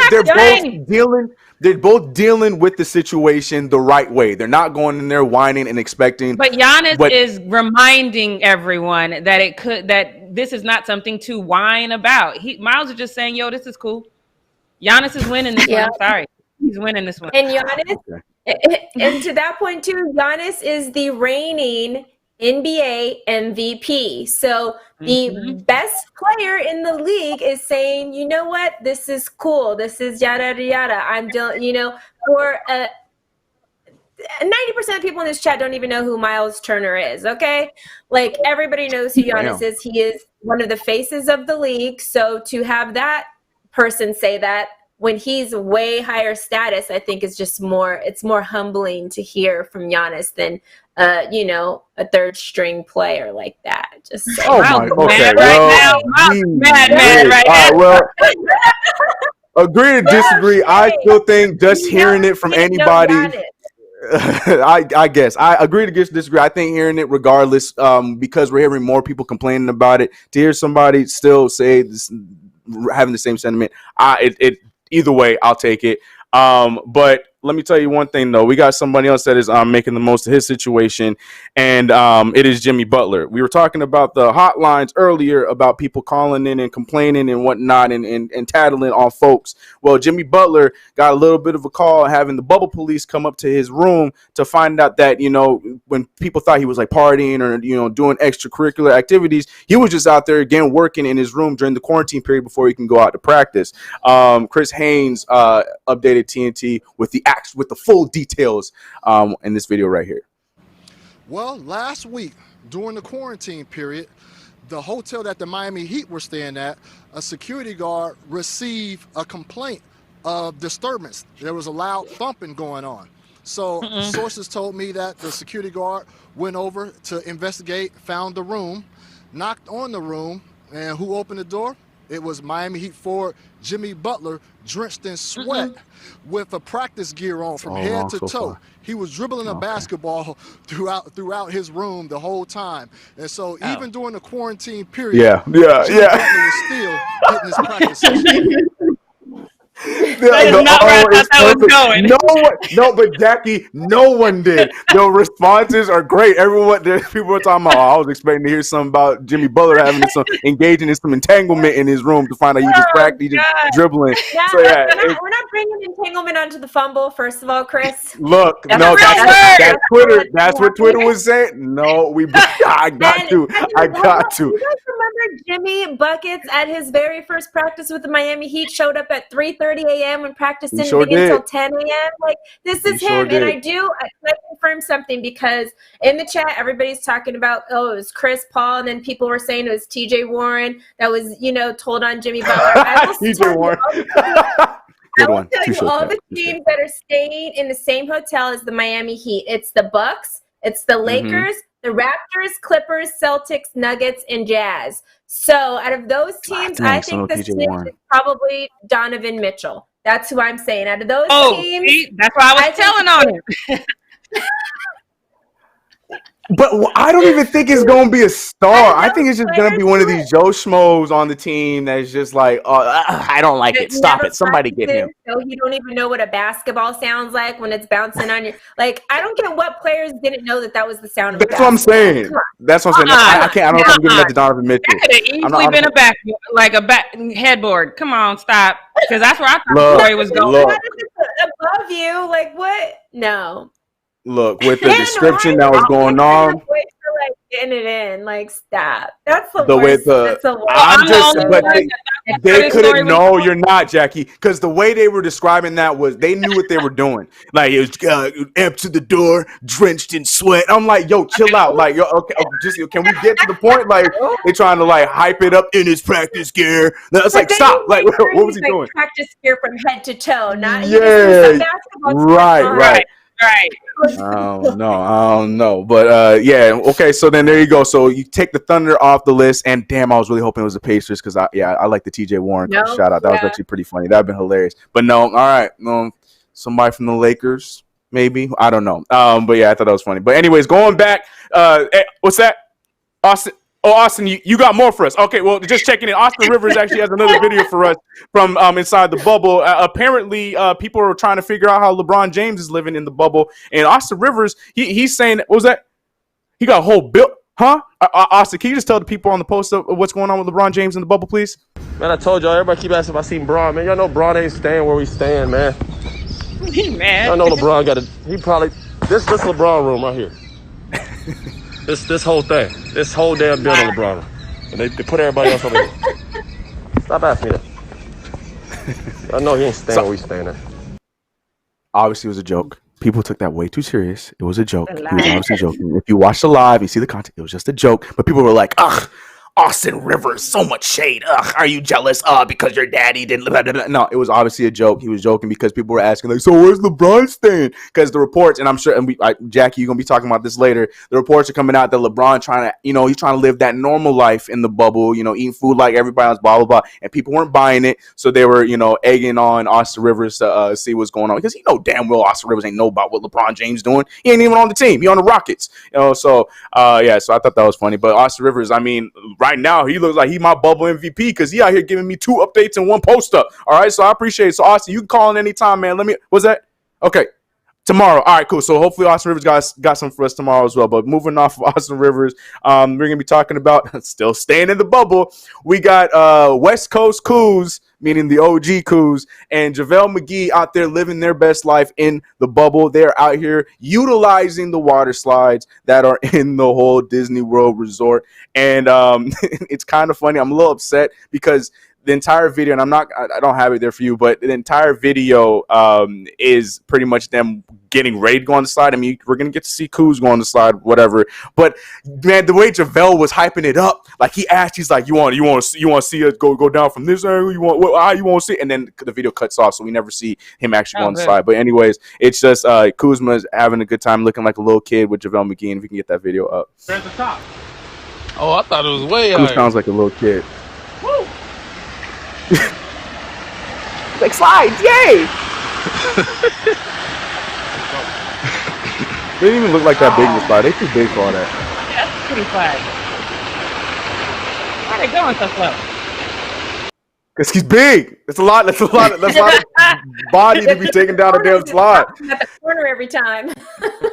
they're both dealing with the situation the right way. They're not going in there whining and expecting.
But Giannis is reminding everyone that this is not something to whine about. Myles is just saying, yo, this is cool. Giannis is winning this one. I'm sorry. He's winning this one.
And Giannis, and to that point too, Giannis is the reigning NBA MVP. So the best player in the league is saying, you know what, this is cool. This is yada, yada. I'm doing, for 90% of people in this chat don't even know who Myles Turner is, okay? Like, everybody knows who Giannis is. He is one of the faces of the league. So to have that person say that when he's way higher status, I think is just it's more humbling to hear from Giannis than a third string player like that. Just saying.
Oh my, okay.
Mad right now.
Well, agree to disagree. I still think just hearing it from anybody. I guess I agree to disagree. I think hearing it regardless, because we're hearing more people complaining about it, to hear somebody still say this, having the same sentiment, either way, I'll take it. But let me tell you one thing, though. We got somebody else that is making the most of his situation, and it is Jimmy Butler. We were talking about the hotlines earlier about people calling in and complaining and whatnot and tattling on folks. Well, Jimmy Butler got a little bit of a call having the bubble police come up to his room to find out that, when people thought he was like partying or, doing extracurricular activities, he was just out there again working in his room during the quarantine period before he can go out to practice. Chris Haynes updated TNT with the full details in this video right here.
Well, last week during the quarantine period, the hotel that the Miami Heat were staying at, a security guard received a complaint of disturbance. There was a loud thumping going on. So sources told me that the security guard went over to investigate, found the room, knocked on the room, and who opened the door? It was Miami Heat forward Jimmy Butler, drenched in sweat with a practice gear on from head to toe. He was dribbling a basketball throughout his room the whole time. And so even during the quarantine period, Jimmy Butler was still getting his practice session.
That is not where I thought that was going.
No, but Jackie, no one did. The responses are great. People were talking about, I was expecting to hear something about Jimmy Butler engaging in some entanglement in his room to find out he just dribbling.
Yeah,
so
we're not bringing entanglement onto the fumble, first of all, Chris.
Look, that's Twitter. That's what Twitter was saying. No, I got to.
You guys remember Jimmy Buckets at his very first practice with the Miami Heat showed up at 3:30 a.m. and practiced until 10 a.m. Like, this is him. And I confirm something because in the chat, everybody's talking about, it was Chris Paul. And then people were saying it was TJ Warren that was, told on Jimmy Butler.
TJ Warren.
I will tell you all the teams that are staying in the same hotel as the Miami Heat. It's the Bucks, it's the Lakers, the Raptors, Clippers, Celtics, Nuggets, and Jazz. So out of those teams, I think the team is probably Donovan Mitchell. That's who I'm saying. Out of those teams,
that's what I was telling on him.
But I don't even think it's gonna be a star. I think it's just gonna be one of these Joe Schmoes on the team that's just like, oh, I don't like it. Stop it. Somebody get him.
So you don't even know what a basketball sounds like when it's bouncing on your. Like, I don't get what players didn't know that was the sound of.
That's what I'm saying. That's what I'm saying. I can't. I don't know if I'm giving that to Donovan Mitchell.
That could have easily been a back headboard. Come on, stop. Because that's where I thought the story was going.
Above you, like what? No.
Look, with the description that was going on.
Getting it in, like stop. That's the worst.
They couldn't know you're not, Jackie, because the way they were describing that was they knew what they were doing. Like it was amped to the door, drenched in sweat. I'm like, yo, chill out. Like, yo, okay, just can we get to the point? Like they trying to like hype it up in his practice gear. It's like stop. Like what was he doing?
Practice gear from head to toe, not
right. I don't know. But yeah, okay, so then there you go. So you take the Thunder off the list, and damn, I was really hoping it was the Pacers because I like the TJ Warren shout out. That was actually pretty funny. That'd been hilarious. But no, all right. Somebody from the Lakers, maybe. I don't know. But yeah, I thought that was funny. But anyways, going back, what's that? Austin. Oh, Austin, you got more for us. Okay, well, just checking in. Austin Rivers actually has another video for us from inside the bubble. Apparently, people are trying to figure out how LeBron James is living in the bubble. And Austin Rivers, he's saying, what was that? He got a whole bill. Huh? Austin, can you just tell the people on the post of what's going on with LeBron James in the bubble, please?
Man, I told y'all, everybody keep asking if I seen Bron. Man, y'all know Bron ain't staying where we staying, man.
Man.
Y'all know LeBron this LeBron room right here. This whole thing. This whole damn building LeBron. And they put everybody else over here. Stop asking me that. I know he ain't staying where we staying at.
Obviously, it was a joke. People took that way too serious. It was a joke. He was obviously joking. If you watch the live, you see the content. It was just a joke. But people were like, ugh, Austin Rivers, so much shade. Ugh, are you jealous? Because your daddy didn't. Blah, blah, blah. No, it was obviously a joke. He was joking because people were asking, like, so where's LeBron staying? Because the reports, and I'm sure, and Jackie, you're gonna be talking about this later. The reports are coming out that LeBron he's trying to live that normal life in the bubble. Eating food like everybody else. Blah blah blah. And people weren't buying it, so they were, egging on Austin Rivers to see what's going on because damn well Austin Rivers ain't know about what LeBron James doing. He ain't even on the team. He on the Rockets. So I thought that was funny. But Austin Rivers, I mean, right now he looks like he my bubble MVP because he out here giving me 2 updates and 1 post up. All right, so I appreciate it. So Austin, you can call in anytime, man. Was that okay? Tomorrow. All right, cool. So hopefully Austin Rivers got some for us tomorrow as well. But moving off of Austin Rivers, we're gonna be talking about still staying in the bubble. We got West Coast Coos, meaning the OG Coos, and JaVale McGee out there living their best life in the bubble. They're out here utilizing the water slides that are in the whole Disney World resort. And it's kind of funny. I'm a little upset because the entire video, and I don't have it there for you, but the entire video is pretty much them getting ready to go on the slide. I mean, we're going to get to see Kuz go on the slide, whatever. But, man, the way JaVale was hyping it up, like he asked, he's like, you want to see us go down from this angle? You want to see? And then the video cuts off, so we never see him actually go on the slide. But anyways, it's just Kuzma's having a good time looking like a little kid with JaVale McGee, and if we can get that video up.
At the top. Oh, I thought it was way higher.
Kuz sounds like a little kid.
Woo!
Like slides, yay! They didn't even look like that big of a slide. They too big for all that.
Yeah, that's pretty flag. Why are they going so slow?
Because he's big. That's a lot of body to be taken down a damn slide.
At the corner every time.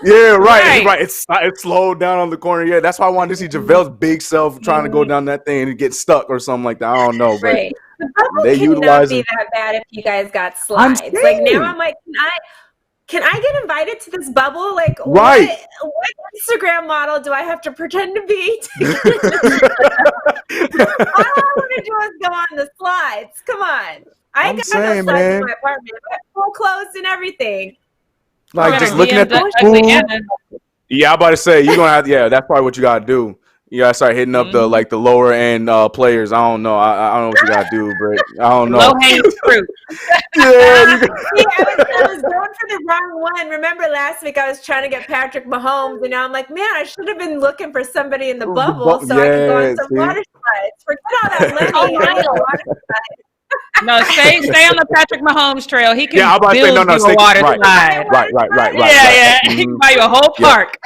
Yeah, right. It's slowed down on the corner. Yeah, that's why I wanted to see JaVale's big self trying to go down that thing and get stuck or something like that. I don't know, but
the bubble they utilize be that bad if you guys got slides. Like now, I'm like, can I get invited to this bubble? Like, what Instagram model do I have to pretend to be? All I want to do is go on the slides. Come on. I got no slides in my apartment. I have full clothes and everything.
Like, just looking at the food. Yeah, I'm about to say, you're going to have, that's probably what you got to do. You gotta start hitting up the lower end players. I don't know. I don't know what you gotta do, but I don't know.
Low hanging fruit.
I was going for the wrong one. Remember last week I was trying to get Patrick Mahomes, and now I'm like, man, I should have been looking for somebody in the bubble so I can go on some water slides. Forget all that money.
No, stay on the Patrick Mahomes trail. He can build you a water slide.
Right.
Yeah. He can buy you a whole park.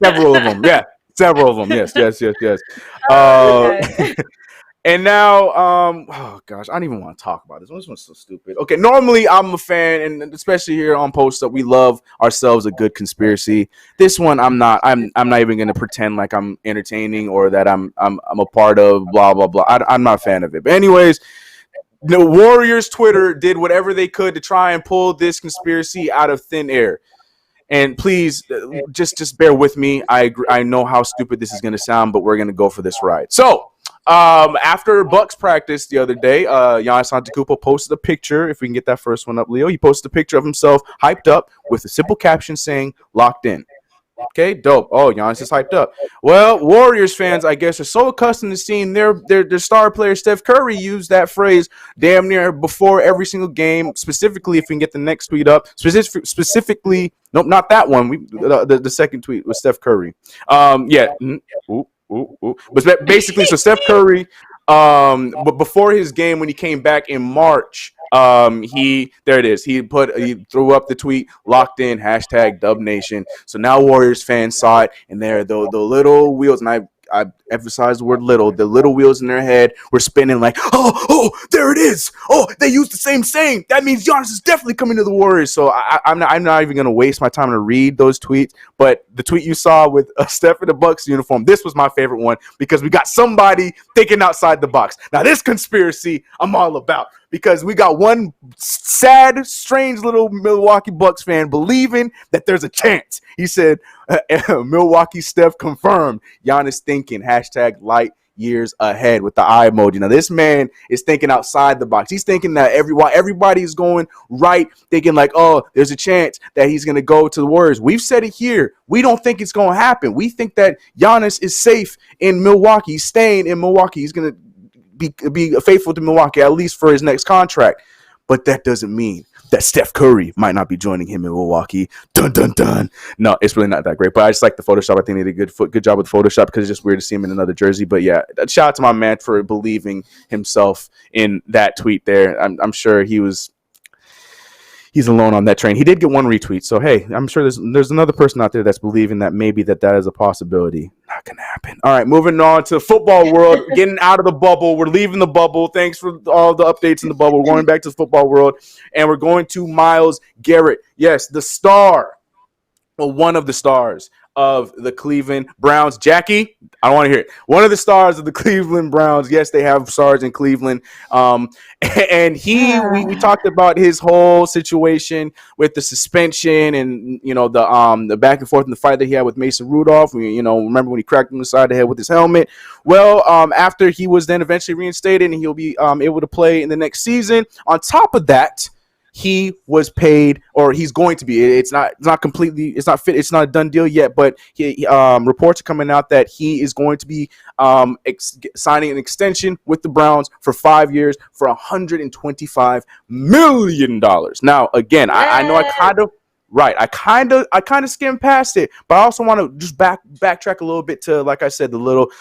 Several of them, yeah. Several of them. Yes.
Oh,
And now, oh gosh, I don't even want to talk about this. This one's so stupid. Okay, normally I'm a fan, and especially here on Post Up, we love ourselves a good conspiracy. This one, I'm not. I'm not even going to pretend like I'm entertaining or that I'm a part of. Blah blah blah. I'm not a fan of it. But anyways, the Warriors Twitter did whatever they could to try and pull this conspiracy out of thin air. And please, just bear with me. I know how stupid this is going to sound, but we're going to go for this ride. So, after Bucks practice the other day, Giannis Antetokounmpo posted a picture. If we can get that first one up, Leo. He posted a picture of himself hyped up with a simple caption saying "locked in." Okay, dope. Oh, Giannis is hyped up. Well, Warriors fans, I guess, are so accustomed to seeing their star player Steph Curry use that phrase damn near before every single game. Specifically, if we can get the next tweet up, specifically, nope, not that one. The second tweet was Steph Curry. Yeah. But basically, so Steph Curry, but before his game when he came back in March. He threw up the tweet, locked in, #DubNation. So now Warriors fans saw it, and there the little wheels, and I emphasize the word little. The little wheels in their head were spinning like, oh, there it is. Oh, they used the same saying. That means Giannis is definitely coming to the Warriors. So I'm not even going to waste my time to read those tweets. But the tweet you saw with Steph in the Bucks uniform, this was my favorite one because we got somebody thinking outside the box. Now, this conspiracy I'm all about because we got one sad, strange little Milwaukee Bucks fan believing that there's a chance. He said, Milwaukee Steph confirmed. Giannis thinking, #light years ahead with the eye emoji. Now, this man is thinking outside the box. He's thinking that everybody is going right, thinking like, oh, there's a chance that he's going to go to the Warriors. We've said it here. We don't think it's going to happen. We think that Giannis is safe in Milwaukee. He's staying in Milwaukee. He's going to be faithful to Milwaukee, at least for his next contract. But that doesn't mean that Steph Curry might not be joining him in Milwaukee. Dun, dun, dun. No, it's really not that great. But I just like the Photoshop. I think they did a good job with Photoshop because it's just weird to see him in another jersey. But yeah, shout out to my man for believing himself in that tweet there. I'm sure he's alone on that train. He did get one retweet. So, hey, I'm sure there's another person out there that's believing that maybe that is a possibility. Not going to happen. All right, moving on to football world, getting out of the bubble. We're leaving the bubble. Thanks for all the updates in the bubble. We're going back to the football world, and we're going to Myles Garrett. Yes, the star, well, one of the stars of the Cleveland Browns. Jackie, I don't want to hear it. One of the stars of the Cleveland Browns. Yes, they have stars in Cleveland. And we talked about his whole situation with the suspension and, the back and forth in the fight that he had with Mason Rudolph. Remember when he cracked him inside the head with his helmet? Well, after he was then eventually reinstated and he'll be able to play in the next season. On top of that, he was paid, or he's going to be. It's not a done deal yet, but reports are coming out that he is going to be signing an extension with the Browns for 5 years for $125 million. Now, again, I know I kind of skimmed past it, but I also want to just backtrack a little bit to, like I said, the little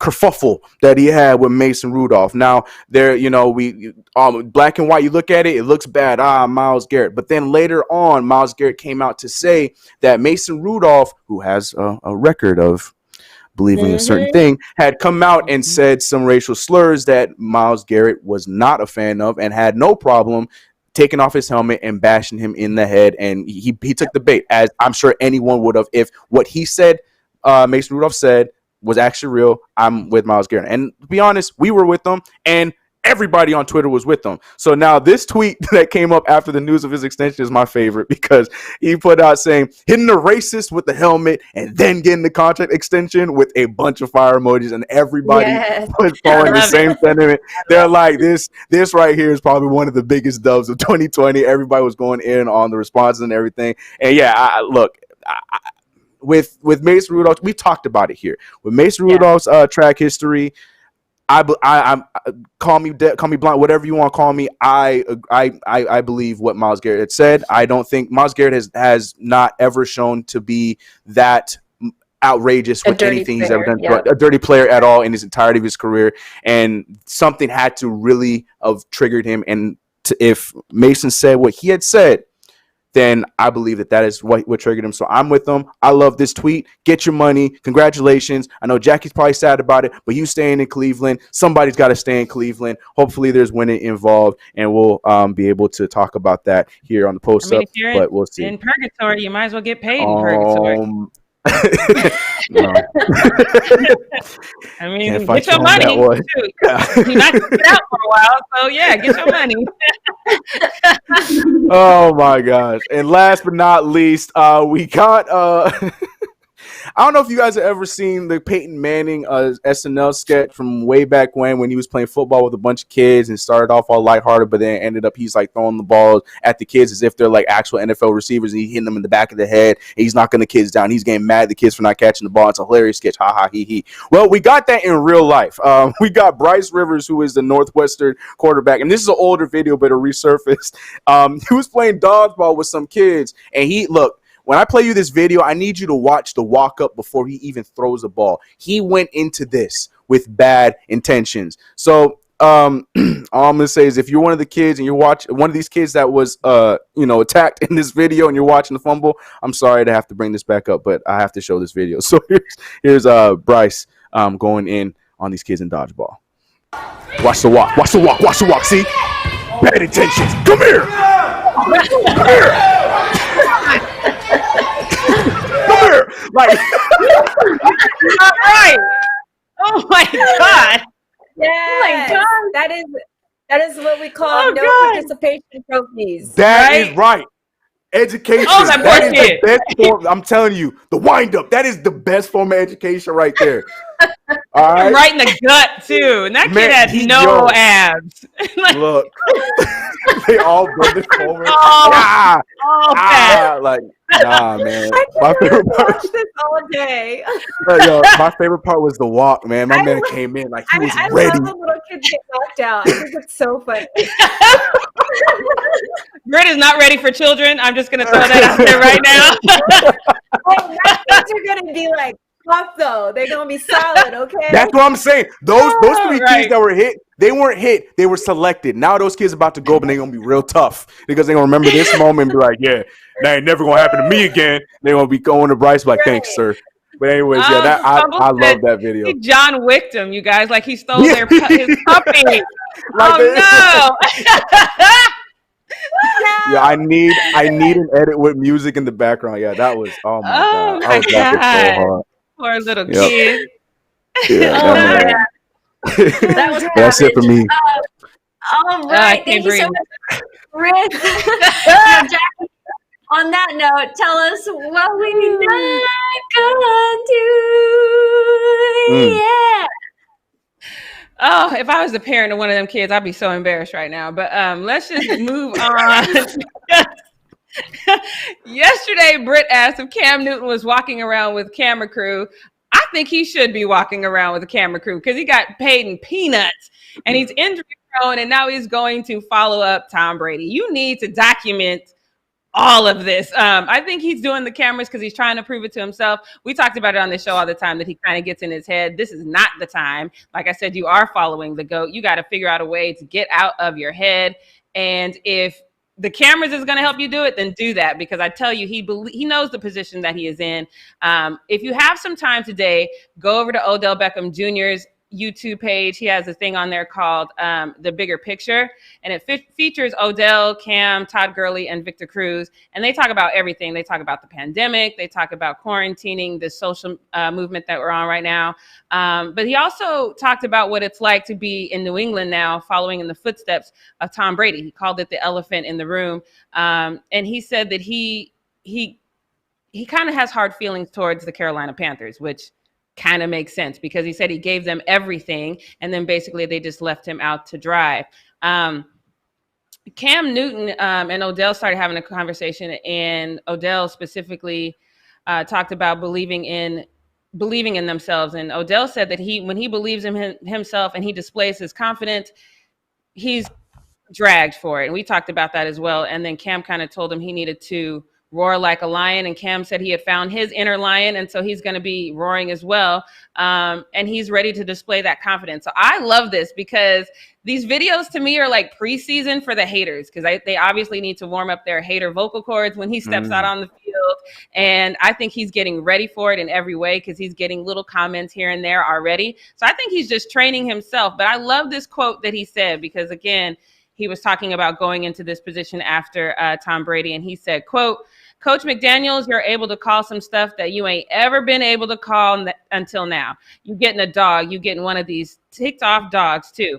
kerfuffle that he had with Mason Rudolph. Now, there, we black and white, you look at it, it looks bad. Myles Garrett. But then later on, Myles Garrett came out to say that Mason Rudolph, who has a record of believing a certain thing, had come out and said some racial slurs that Myles Garrett was not a fan of and had no problem taking off his helmet and bashing him in the head. And he took the bait, as I'm sure anyone would have if what he said, Mason Rudolph said, was actually real. I'm with Myles Garrett. And to be honest, we were with them, and everybody on Twitter was with them. So now this tweet that came up after the news of his extension is my favorite because he put out saying, hitting the racist with the helmet and then getting the contract extension with a bunch of fire emojis, and everybody was following the same sentiment. They're like, this right here is probably one of the biggest dubs of 2020. Everybody was going in on the responses and everything. And yeah, with Mason Rudolph, we talked about it here. With Mason Rudolph's track history, I call me blind, whatever you want to call me. I believe what Myles Garrett had said. I don't think Myles Garrett has not ever shown to be that outrageous with anything he's ever done. A dirty player at all in his entirety of his career, and something had to really have triggered him. And if Mason said what he had said, then I believe that is what triggered him. So I'm with him. I love this tweet. Get your money. Congratulations. I know Jackie's probably sad about it, but you staying in Cleveland. Somebody's got to stay in Cleveland. Hopefully there's winning involved, and we'll be able to talk about that here on the post up. But we'll see.
In purgatory, you might as well get paid in purgatory.
No.
I mean, get your money. You're not going to get out for a while, so yeah, get your money.
Oh my gosh! And last but not least, we got I don't know if you guys have ever seen the Peyton Manning SNL sketch from way back when he was playing football with a bunch of kids and started off all lighthearted, but then ended up he's like throwing the balls at the kids as if they're like actual NFL receivers, and he's hitting them in the back of the head, and he's knocking the kids down. He's getting mad at the kids for not catching the ball. It's a hilarious sketch. Ha ha he he. Well, we got that in real life. We got Bryce Rivers, who is the Northwestern quarterback, and this is an older video, but it resurfaced. He was playing dodgeball with some kids, and when I play you this video, I need you to watch the walk up before he even throws the ball. He went into this with bad intentions. So all I'm gonna say is, if you're one of the kids and you're watching one of these kids that was attacked in this video and you're watching the fumble, I'm sorry to have to bring this back up, but I have to show this video. So here's Bryce going in on these kids in dodgeball. Watch the walk. Watch the walk. Watch the walk. See? Bad intentions. Come here. Come here. Come here. Like,
all right. Oh my God.
Yeah. Oh my God. That is what we call participation trophies.
That is right. Education.
Oh,
that is the best form. I'm telling you, the wind up. That is the best form of education right there. All right.
Right in the gut too. And that kid had no abs.
Look. They all bend this forward. Like, nah, man.
I can't watch this all day.
My favorite part was the walk, man. My man came in like he was ready.
I love when little kids get knocked out. I think it's so funny.
Britt is not ready for children. I'm just going to throw that out there right now.
My kids are going to be like, fuck though. They're going to be solid, okay?
That's what I'm saying. Those three kids that were hit, they weren't hit. They were selected. Now those kids about to go, but they're going to be real tough because they're going to remember this moment and be like, yeah, that ain't never going to happen to me again. They're going to be going to Bryce like, thanks, sir. But anyways, I love that video.
He John Wicked him, you guys. Like he stole his puppy. No.
Yeah, I need an edit with music in the background. Yeah, that was God. I was laughing so hard.
Poor little kid.
Yeah, that's it for me.
All right, thank you so much, Rick. Jackie, on that note, tell us what we're not gonna do. Yeah.
Oh, if I was a parent of one of them kids, I'd be so embarrassed right now. But let's just move on. Yesterday, Britt asked if Cam Newton was walking around with camera crew. I think he should be walking around with a camera crew because he got paid in peanuts and he's injury prone, and now he's going to follow up Tom Brady. You need to document all of this. I think he's doing the cameras because he's trying to prove it to himself. We talked about it on the show all the time that he kind of gets in his head. This is not the time. Like I said, you are following the GOAT. You got to figure out a way to get out of your head. And if the cameras is going to help you do it, then do that, because I tell you, he knows the position that he is in. If you have some time today, go over to Odell Beckham Jr.'s YouTube page. He has a thing on there called The Bigger Picture, and it features Odell, Cam, Todd Gurley, and Victor Cruz, and they talk about everything. They talk about the pandemic. They talk about quarantining, the social movement that we're on right now. But he also talked about what it's like to be in New England now, following in the footsteps of Tom Brady. He called it the elephant in the room, and he said that he kind of has hard feelings towards the Carolina Panthers, which kind of makes sense because he said he gave them everything and then basically they just left him out to dry. Cam Newton and Odell started having a conversation, and Odell specifically talked about believing in themselves. And Odell said that when he believes in himself and he displays his confidence, he's dragged for it. And we talked about that as well. And then Cam kind of told him he needed to roar like a lion. And Cam said he had found his inner lion, and so he's going to be roaring as well. And he's ready to display that confidence. So I love this because these videos to me are like preseason for the haters, because they obviously need to warm up their hater vocal cords when he steps out on the field. And I think he's getting ready for it in every way, because he's getting little comments here and there already. So I think he's just training himself. But I love this quote that he said, because again, he was talking about going into this position after Tom Brady. And he said, quote, "Coach McDaniels, you're able to call some stuff that you ain't ever been able to call until now. You getting a dog. You getting one of these ticked off dogs too.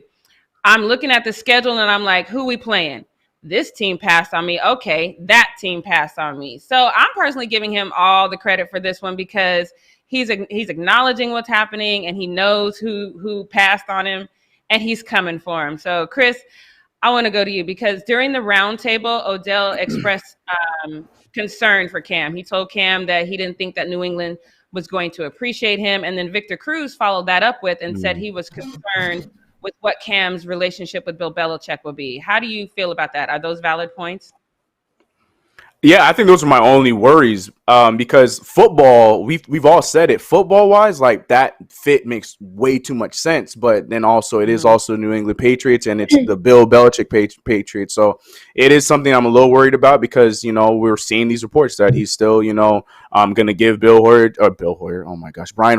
I'm looking at the schedule and I'm like, who we playing? This team passed on me. Okay, that team passed on me." So I'm personally giving him all the credit for this one, because he's acknowledging what's happening, and he knows who passed on him, and he's coming for him. So Chris, I want to go to you, because during the roundtable, Odell expressed concern for Cam. He told Cam that he didn't think that New England was going to appreciate him. And then Victor Cruz followed that up with and said he was concerned with what Cam's relationship with Bill Belichick will be. How do you feel about that? Are those valid points?
Yeah, I think those are my only worries, because football, we've all said it, football-wise, like that fit makes way too much sense. But then also it is also New England Patriots, and it's the Bill Belichick Patriots. So it is something I'm a little worried about, because, you know, we're seeing these reports that he's still, you know, going to give Brian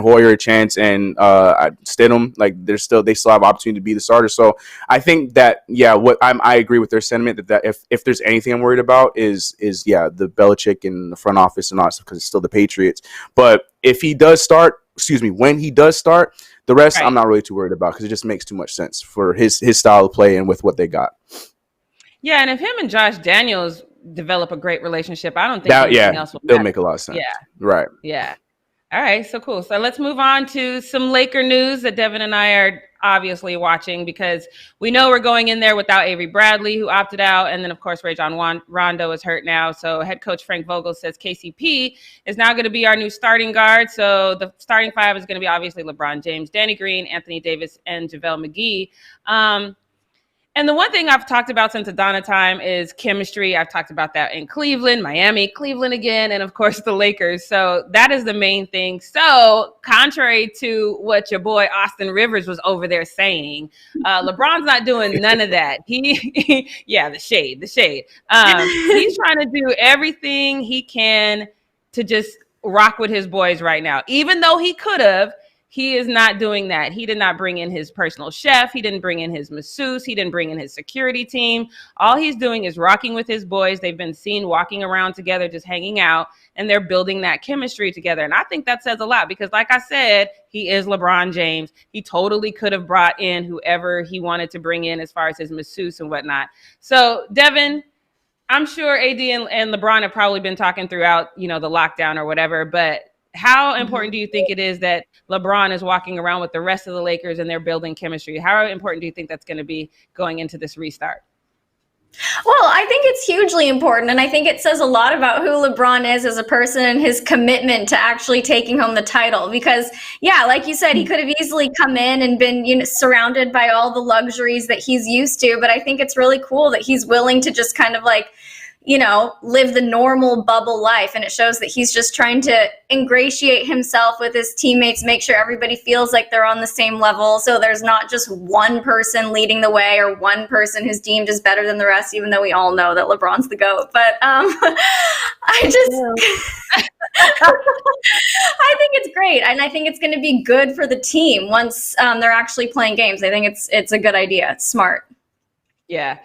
Hoyer a chance, and Stidham, like they still have opportunity to be the starter. So I think that, yeah, I agree with their sentiment that if there's anything I'm worried about is the Belichick and the front office and all that stuff, because it's still the Patriots. But if he does start, when he does start, the rest I'm not really too worried about, because it just makes too much sense for his style of play and with what they got.
Yeah, and if him and Josh Daniels develop a great relationship, I don't think anything else will matter.
It'll make a lot of sense. Yeah. Right.
Yeah. All right, so cool. So let's move on to some Laker news that Devin and I are obviously watching, because we know we're going in there without Avery Bradley, who opted out. And then, of course, Rajon Rondo is hurt now. So head coach Frank Vogel says KCP is now going to be our new starting guard. So the starting five is going to be obviously LeBron James, Danny Green, Anthony Davis, and JaVale McGee. And the one thing I've talked about since the dawn of time is chemistry. I've talked about that in Cleveland, Miami, Cleveland again, and of course the Lakers. So that is the main thing. So contrary to what your boy Austin Rivers was over there saying, LeBron's not doing none of that. The shade. He's trying to do everything he can to just rock with his boys right now, even though he could have. He is not doing that. He did not bring in his personal chef. He didn't bring in his masseuse. He didn't bring in his security team. All he's doing is rocking with his boys. They've been seen walking around together, just hanging out, and they're building that chemistry together. And I think that says a lot, because like I said, he is LeBron James. He totally could have brought in whoever he wanted to bring in as far as his masseuse and whatnot. So Devin, I'm sure AD and LeBron have probably been talking throughout, the lockdown or whatever, but how important do you think it is that LeBron is walking around with the rest of the Lakers and they're building chemistry? How important do you think that's going to be going into this restart?
Well, I think it's hugely important, and I think it says a lot about who LeBron is as a person and his commitment to actually taking home the title. Because, yeah, like you said, he could have easily come in and been, surrounded by all the luxuries that he's used to. But I think it's really cool that he's willing to just kind of live the normal bubble life. And it shows that he's just trying to ingratiate himself with his teammates, make sure everybody feels like they're on the same level. So there's not just one person leading the way or one person who's deemed as better than the rest, even though we all know that LeBron's the GOAT. But I think it's great. And I think it's going to be good for the team once they're actually playing games. I think it's a good idea. It's smart.
Yeah.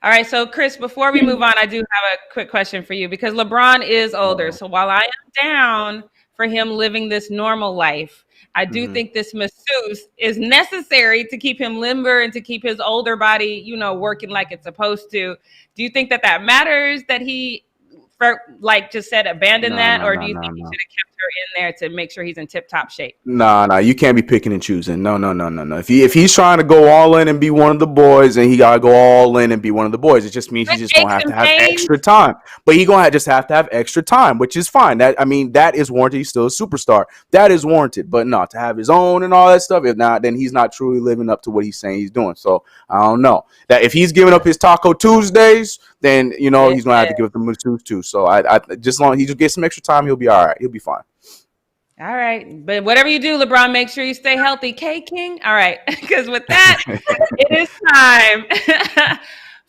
All right, so Chris, before we move on, I do have a quick question for you, because LeBron is older. So while I am down for him living this normal life, I do think this masseuse is necessary to keep him limber and to keep his older body, working like it's supposed to. Do you think that matters that he, just said abandon that? Or do you think he should have kept her in there to make sure he's in tip-top shape?
No, you can't be picking and choosing. No. If he's trying to go all in and be one of the boys, and he gotta go all in and be one of the boys, it just means he's just gonna have to have extra time. But he gonna just have to have extra time, which is fine. That is warranted. He's still a superstar. That is warranted. But no, to have his own and all that stuff, if not, then he's not truly living up to what he's saying he's doing. So I don't know that if he's giving up his Taco Tuesdays, then he's gonna have to give them the too. So I just long he just gets some extra time, he'll be all right. He'll be fine.
All right, but whatever you do, LeBron, make sure you stay healthy, K King. All right, because with that, it is time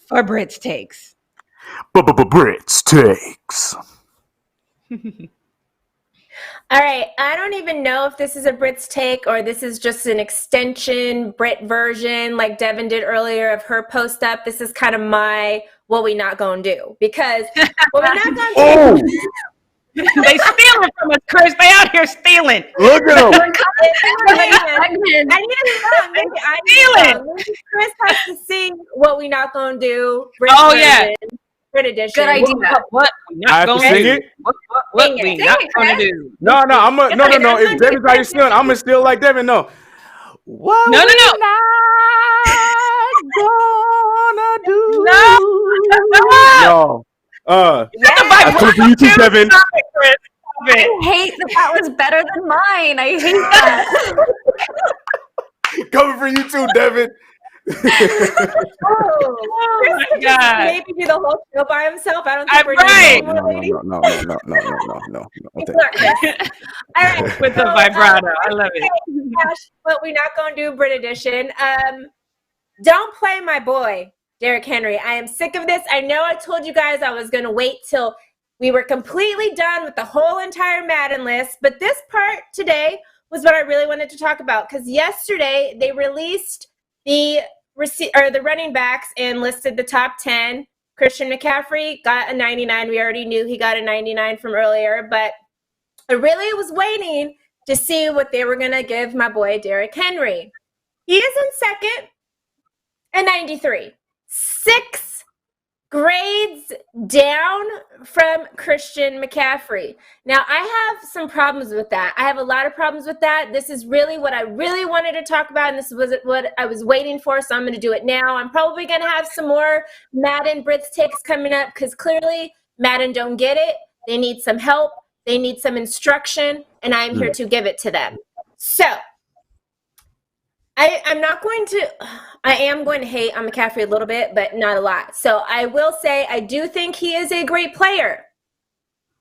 for Brit's takes.
Brit's takes.
All right, I don't even know if this is a Brit's take or this is just an extension Brit version like Devin did earlier of her post up. This is kind of my what we not gonna do, because what we not gonna do.
They stealing from us, Chris. They out here stealing.
Look at them.
I need a song. Maybe Chris has to sing what we not gonna do. Brit version, Brit edition.
Good idea.
What we not gonna
sing
do?
it?
What we not gonna do?
No. No. If Devin's how you stealing, I'm gonna steal like Devin. No. What
No.
not gonna do?
No.
I told you too, Devin.
I hate that was better than mine. I hate that.
Coming for you too, Devin.
Oh
my God.
Maybe do the whole show by himself. I don't think
I'm
we're
right.
doing that anymore, ladies.
No.
All right.
With the vibrato. I love it.
Gosh, but we're not going to do Brit edition. Don't play my boy, Derrick Henry. I am sick of this. I know I told you guys I was going to wait till we were completely done with the whole entire Madden list, but this part today was what I really wanted to talk about, because yesterday they released the running backs and listed the top 10. Christian McCaffrey got a 99. We already knew he got a 99 from earlier, but I really was waiting to see what they were going to give my boy Derrick Henry. He is in second at 93. 6 grades down from Christian McCaffrey. Now, I have some problems with that. I have a lot of problems with that. This is really what I really wanted to talk about, and this was what I was waiting for, so I'm going to do it now. I'm probably going to have some more Madden Brits takes coming up, because clearly Madden don't get it. They need some help. They need some instruction, and I'm here to give it to them. So, I am going to hate on McCaffrey a little bit, but not a lot. So I will say I do think he is a great player.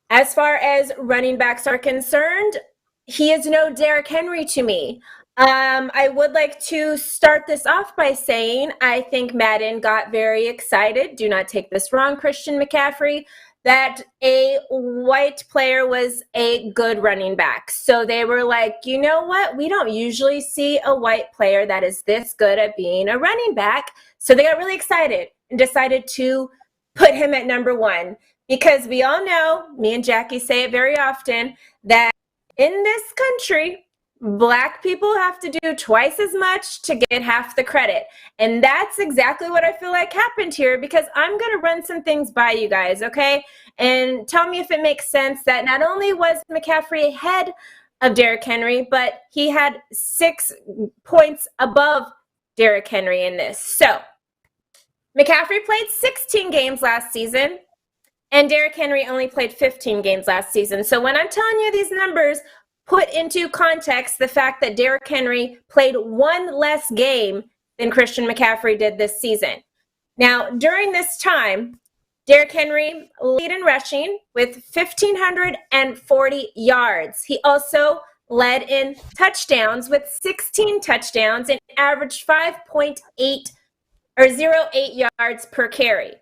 As far as running backs are concerned, he is no Derrick Henry to me. I would like to start this off by saying I think Madden got very excited. Do not take this wrong, Christian McCaffrey, that a white player was a good running back. So they were like, you know what? We don't usually see a white player that is this good at being a running back. So they got really excited and decided to put him at number 1, because we all know, me and Jackie say it very often, that in this country, Black people have to do twice as much to get half the credit. And that's exactly what I feel like happened here, because I'm going to run some things by you guys, okay? And tell me if it makes sense that not only was McCaffrey ahead of Derrick Henry, but he had 6 points above Derrick Henry in this. So, McCaffrey played 16 games last season, and Derrick Henry only played 15 games last season. So when I'm telling you these numbers, put into context the fact that Derrick Henry played 1 less game than Christian McCaffrey did this season. Now, during this time, Derrick Henry led in rushing with 1,540 yards. He also led in touchdowns with 16 touchdowns and averaged 5.08 yards per carry.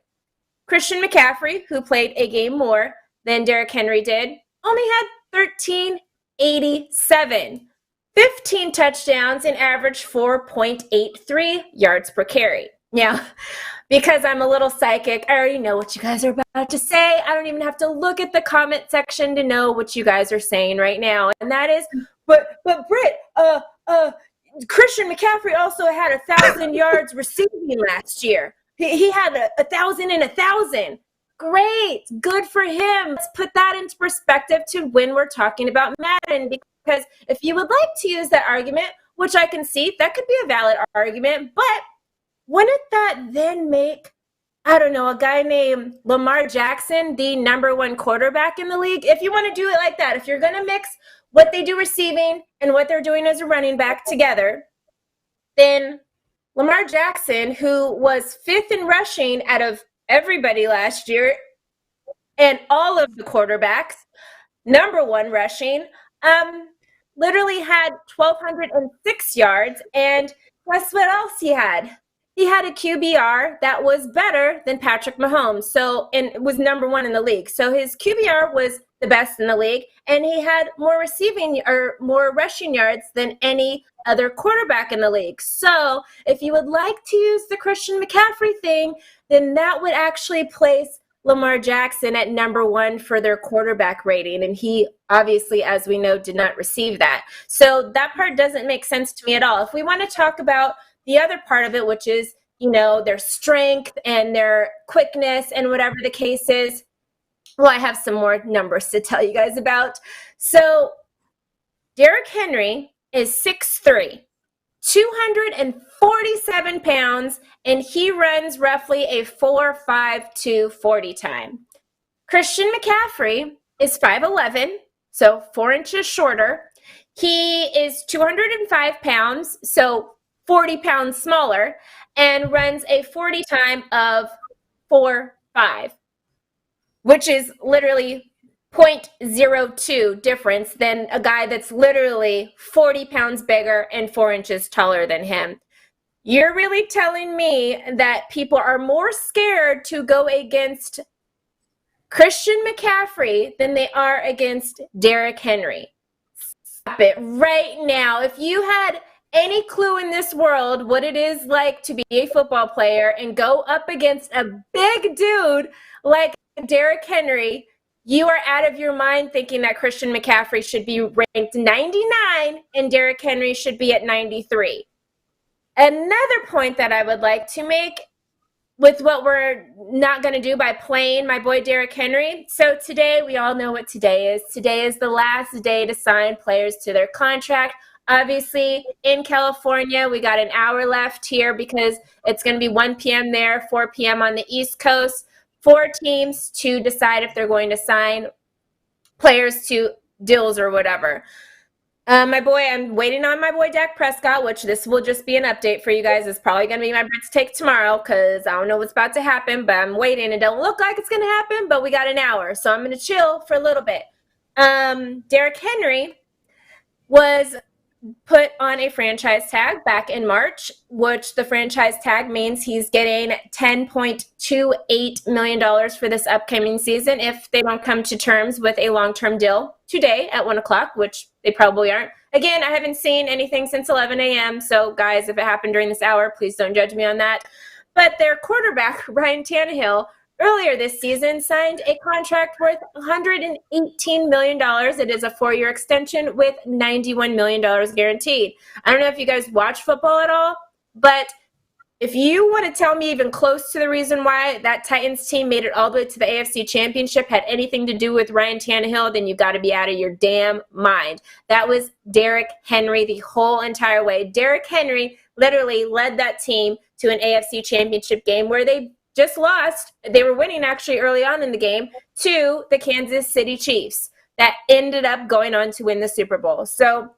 Christian McCaffrey, who played a game more than Derrick Henry did, only had 1,387, 15 touchdowns, and averaged 4.83 yards per carry. Now, because I'm a little psychic, I already know what you guys are about to say. I don't even have to look at the comment section to know what you guys are saying right now. And that is, but Britt, Christian McCaffrey also had 1,000 yards receiving last year. He had 1,000 and 1,000. Great. Good for him. Let's put that into perspective to when we're talking about Madden, because if you would like to use that argument, which I can see, that could be a valid argument, but wouldn't that then make, I don't know, a guy named Lamar Jackson the number 1 quarterback in the league? If you want to do it like that, if you're going to mix what they do receiving and what they're doing as a running back together, then Lamar Jackson, who was 5th in rushing out of everybody last year and all of the quarterbacks, number one rushing, literally had 1,206 yards. And guess what else he had? He had a QBR that was better than Patrick Mahomes. So, and was number one in the league. So his QBR was the best in the league, and he had more receiving or more rushing yards than any other quarterback in the league. So if you would like to use the Christian McCaffrey thing, then that would actually place Lamar Jackson at number one for their quarterback rating. And he obviously, as we know, did not receive that. So that part doesn't make sense to me at all. If we want to talk about the other part of it, which is, their strength and their quickness and whatever the case is, well, I have some more numbers to tell you guys about. So Derrick Henry is 6'3", 247 pounds, and he runs roughly a 4.52 40 time. Christian McCaffrey is 5'11", so 4 inches shorter. He is 205 pounds, so 40 pounds smaller, and runs a 40 time of 4.5, which is literally 0.02 difference than a guy that's literally 40 pounds bigger and 4 inches taller than him. You're really telling me that people are more scared to go against Christian McCaffrey than they are against Derrick Henry? Stop it right now. If you had any clue in this world what it is like to be a football player and go up against a big dude like Derrick Henry, you are out of your mind thinking that Christian McCaffrey should be ranked 99 and Derrick Henry should be at 93. Another point that I would like to make with what we're not going to do by playing my boy Derrick Henry. So today, we all know what today is. Today is the last day to sign players to their contract. Obviously, in California, we got an hour left here because it's going to be 1 p.m. there, 4 p.m. on the East Coast. 4 teams to decide if they're going to sign players to deals or whatever. I'm waiting on my boy Dak Prescott, which this will just be an update for you guys. It's probably going to be my Brits take tomorrow because I don't know what's about to happen, but I'm waiting. It don't look like it's going to happen, but we got an hour, so I'm going to chill for a little bit. Derrick Henry was put on a franchise tag back in March, which the franchise tag means he's getting $10.28 million for this upcoming season if they don't come to terms with a long-term deal today at 1 o'clock, which they probably aren't. Again, I haven't seen anything since 11 a.m., so guys, if it happened during this hour, please don't judge me on that. But their quarterback, Ryan Tannehill, earlier this season signed a contract worth $118 million. It is a 4-year extension with $91 million guaranteed. I don't know if you guys watch football at all, but if you want to tell me even close to the reason why that Titans team made it all the way to the AFC Championship had anything to do with Ryan Tannehill, then you got to be out of your damn mind. That was Derrick Henry the whole entire way. Derrick Henry literally led that team to an AFC Championship game where they just lost. They were winning actually early on in the game to the Kansas City Chiefs that ended up going on to win the Super Bowl. So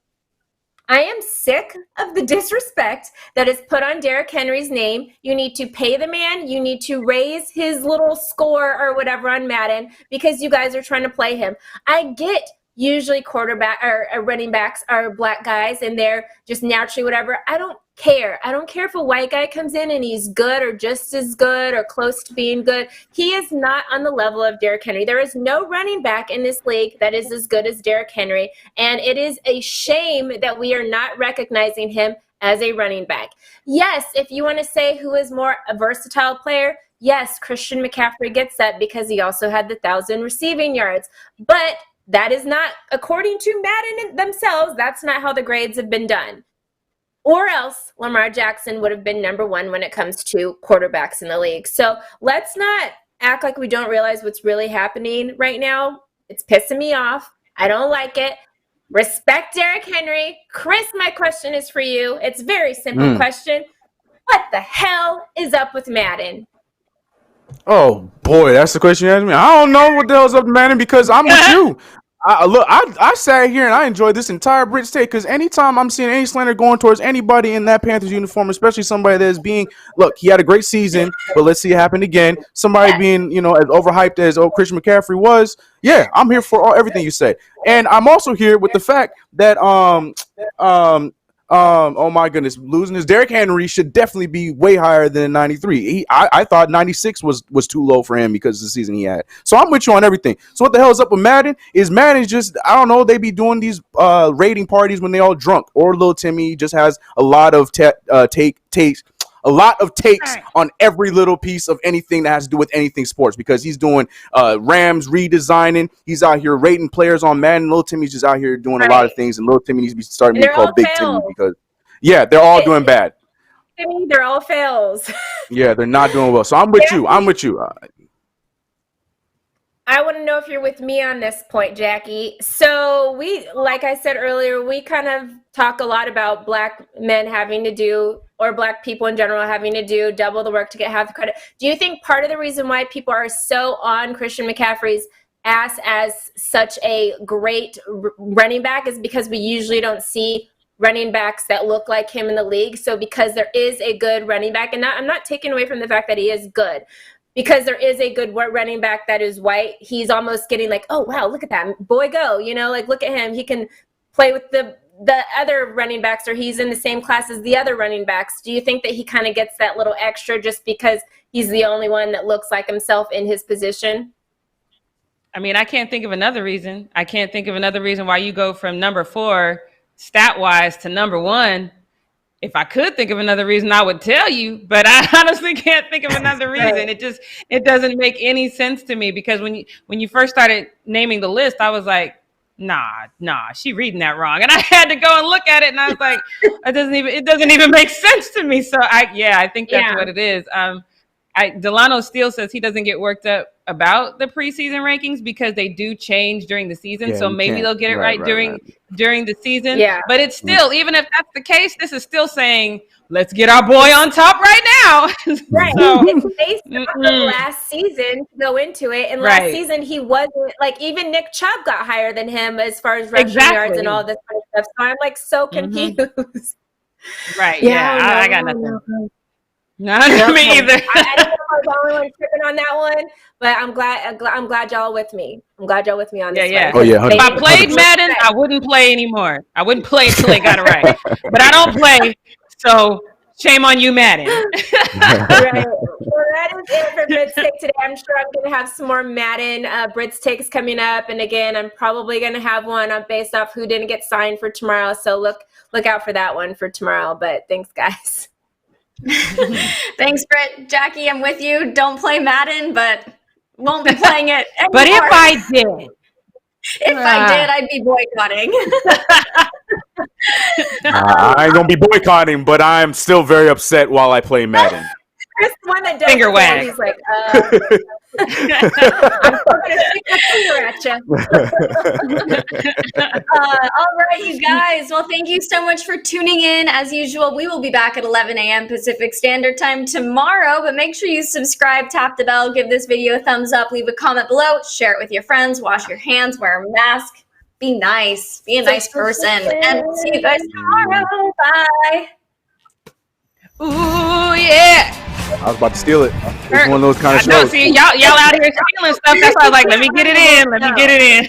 I am sick of the disrespect that is put on Derrick Henry's name. You need to pay the man. You need to raise his little score or whatever on Madden because you guys are trying to play him. I get usually quarterback or running backs are black guys and they're just naturally whatever. I don't care. I don't care if a white guy comes in and he's good or just as good or close to being good. He is not on the level of Derrick Henry. There is no running back in this league that is as good as Derrick Henry, and it is a shame that we are not recognizing him as a running back. Yes, if you want to say who is more a versatile player, yes, Christian McCaffrey gets that because he also had the 1,000 receiving yards, but that is not, according to Madden themselves, that's not how the grades have been done. Or else Lamar Jackson would have been number one when it comes to quarterbacks in the league. So let's not act like we don't realize what's really happening right now. It's pissing me off. I don't like it. Respect Derrick Henry. Chris, my question is for you. It's a very simple question. What the hell is up with Madden?
Oh boy, that's the question you asked me. I don't know what the hell's up, Madden, because I'm with you. I sat here and I enjoyed this entire Brit's take because anytime I'm seeing any slander going towards anybody in that Panthers uniform, especially somebody that is being, look, he had a great season, but let's see it happen again. Somebody being, you know, as overhyped as Christian McCaffrey was. Yeah, I'm here for everything you say, and I'm also here with the fact that oh my goodness, losing his Derrick Henry should definitely be way higher than 93. I thought 96 was too low for him because of the season he had. So I'm with you on everything. So what the hell is up with Madden? Is Madden just, I don't know, they be doing these rating parties when they all drunk, or Lil Timmy just has a lot of takes on every little piece of anything that has to do with anything sports, because he's doing Rams redesigning. He's out here rating players on Madden. Lil Timmy's just out here doing a lot of things, and Lil Timmy needs to be starting to be called Big Timmy because, yeah, they're all doing bad.
Timmy, they're all fails.
Yeah, they're not doing well. So I'm with you.
I want to know if you're with me on this point, Jackie. So we, like I said earlier, we kind of talk a lot about black men having to do, or black people in general having to do double the work to get half the credit. Do you think part of the reason why people are so on Christian McCaffrey's ass as such a great running back is because we usually don't see running backs that look like him in the league? So because there is a good running back, and I'm not taking away from the fact that he is good, because there is a good running back that is white, he's almost getting like, oh, wow, look at that boy go, you know, like, look at him. He can play with the other running backs, or he's in the same class as the other running backs. Do you think that he kind of gets that little extra just because he's the only one that looks like himself in his position?
I mean, I can't think of another reason. I can't think of another reason why you go from number 4 stat-wise to number 1. If I could think of another reason, I would tell you, but I honestly can't think of another reason. It doesn't make any sense to me, because when you first started naming the list, I was like, nah, she reading that wrong. And I had to go and look at it, and I was like, it doesn't even make sense to me. So I think that's what it is. Delano Steele says he doesn't get worked up about the preseason rankings because they do change during the season. Yeah, so maybe they'll get it right during the season. Yeah. But it's still, even if that's the case, this is still saying, let's get our boy on top right now.
Right. So, it's based on the last season to go into it. And last season, he wasn't, like, even Nick Chubb got higher than him as far as rushing yards and all this kind of stuff. So I'm like so confused.
Right. Yeah. I got nothing. No, me either.
I don't know if I was the only one tripping on that one, but I'm glad y'all with me. I'm glad y'all with me on this.
Yeah.
Oh yeah. 100%.
If I played Madden, I wouldn't play anymore. I wouldn't play until they got it right. But I don't play, so shame on you, Madden.
Right. Well, that is it for Brit's Take today. I'm sure I'm going to have some more Madden Brit's Takes coming up, and again, I'm probably going to have one based off who didn't get signed for tomorrow. So look out for that one for tomorrow. But thanks, guys.
Thanks, Britt. Jackie, I'm with you. Don't play Madden, but won't be playing it anymore.
But if I did,
I'd be boycotting.
I ain't gonna be boycotting, but I'm still very upset while I play Madden.
Chris, the one that does
finger wag.
He's like, I'm still gonna stick my finger at you.
All right, you guys. Well, thank you so much for tuning in. As usual, we will be back at 11 a.m. Pacific Standard Time tomorrow, but make sure you subscribe, tap the bell, give this video a thumbs up, leave a comment below, share it with your friends, wash your hands, wear a mask, be nice, be a nice person, and see you guys tomorrow. Bye.
Ooh, yeah.
I was about to steal it. It's one of those kind of shows.
See, y'all out here stealing stuff. That's why I was like, let me get it in.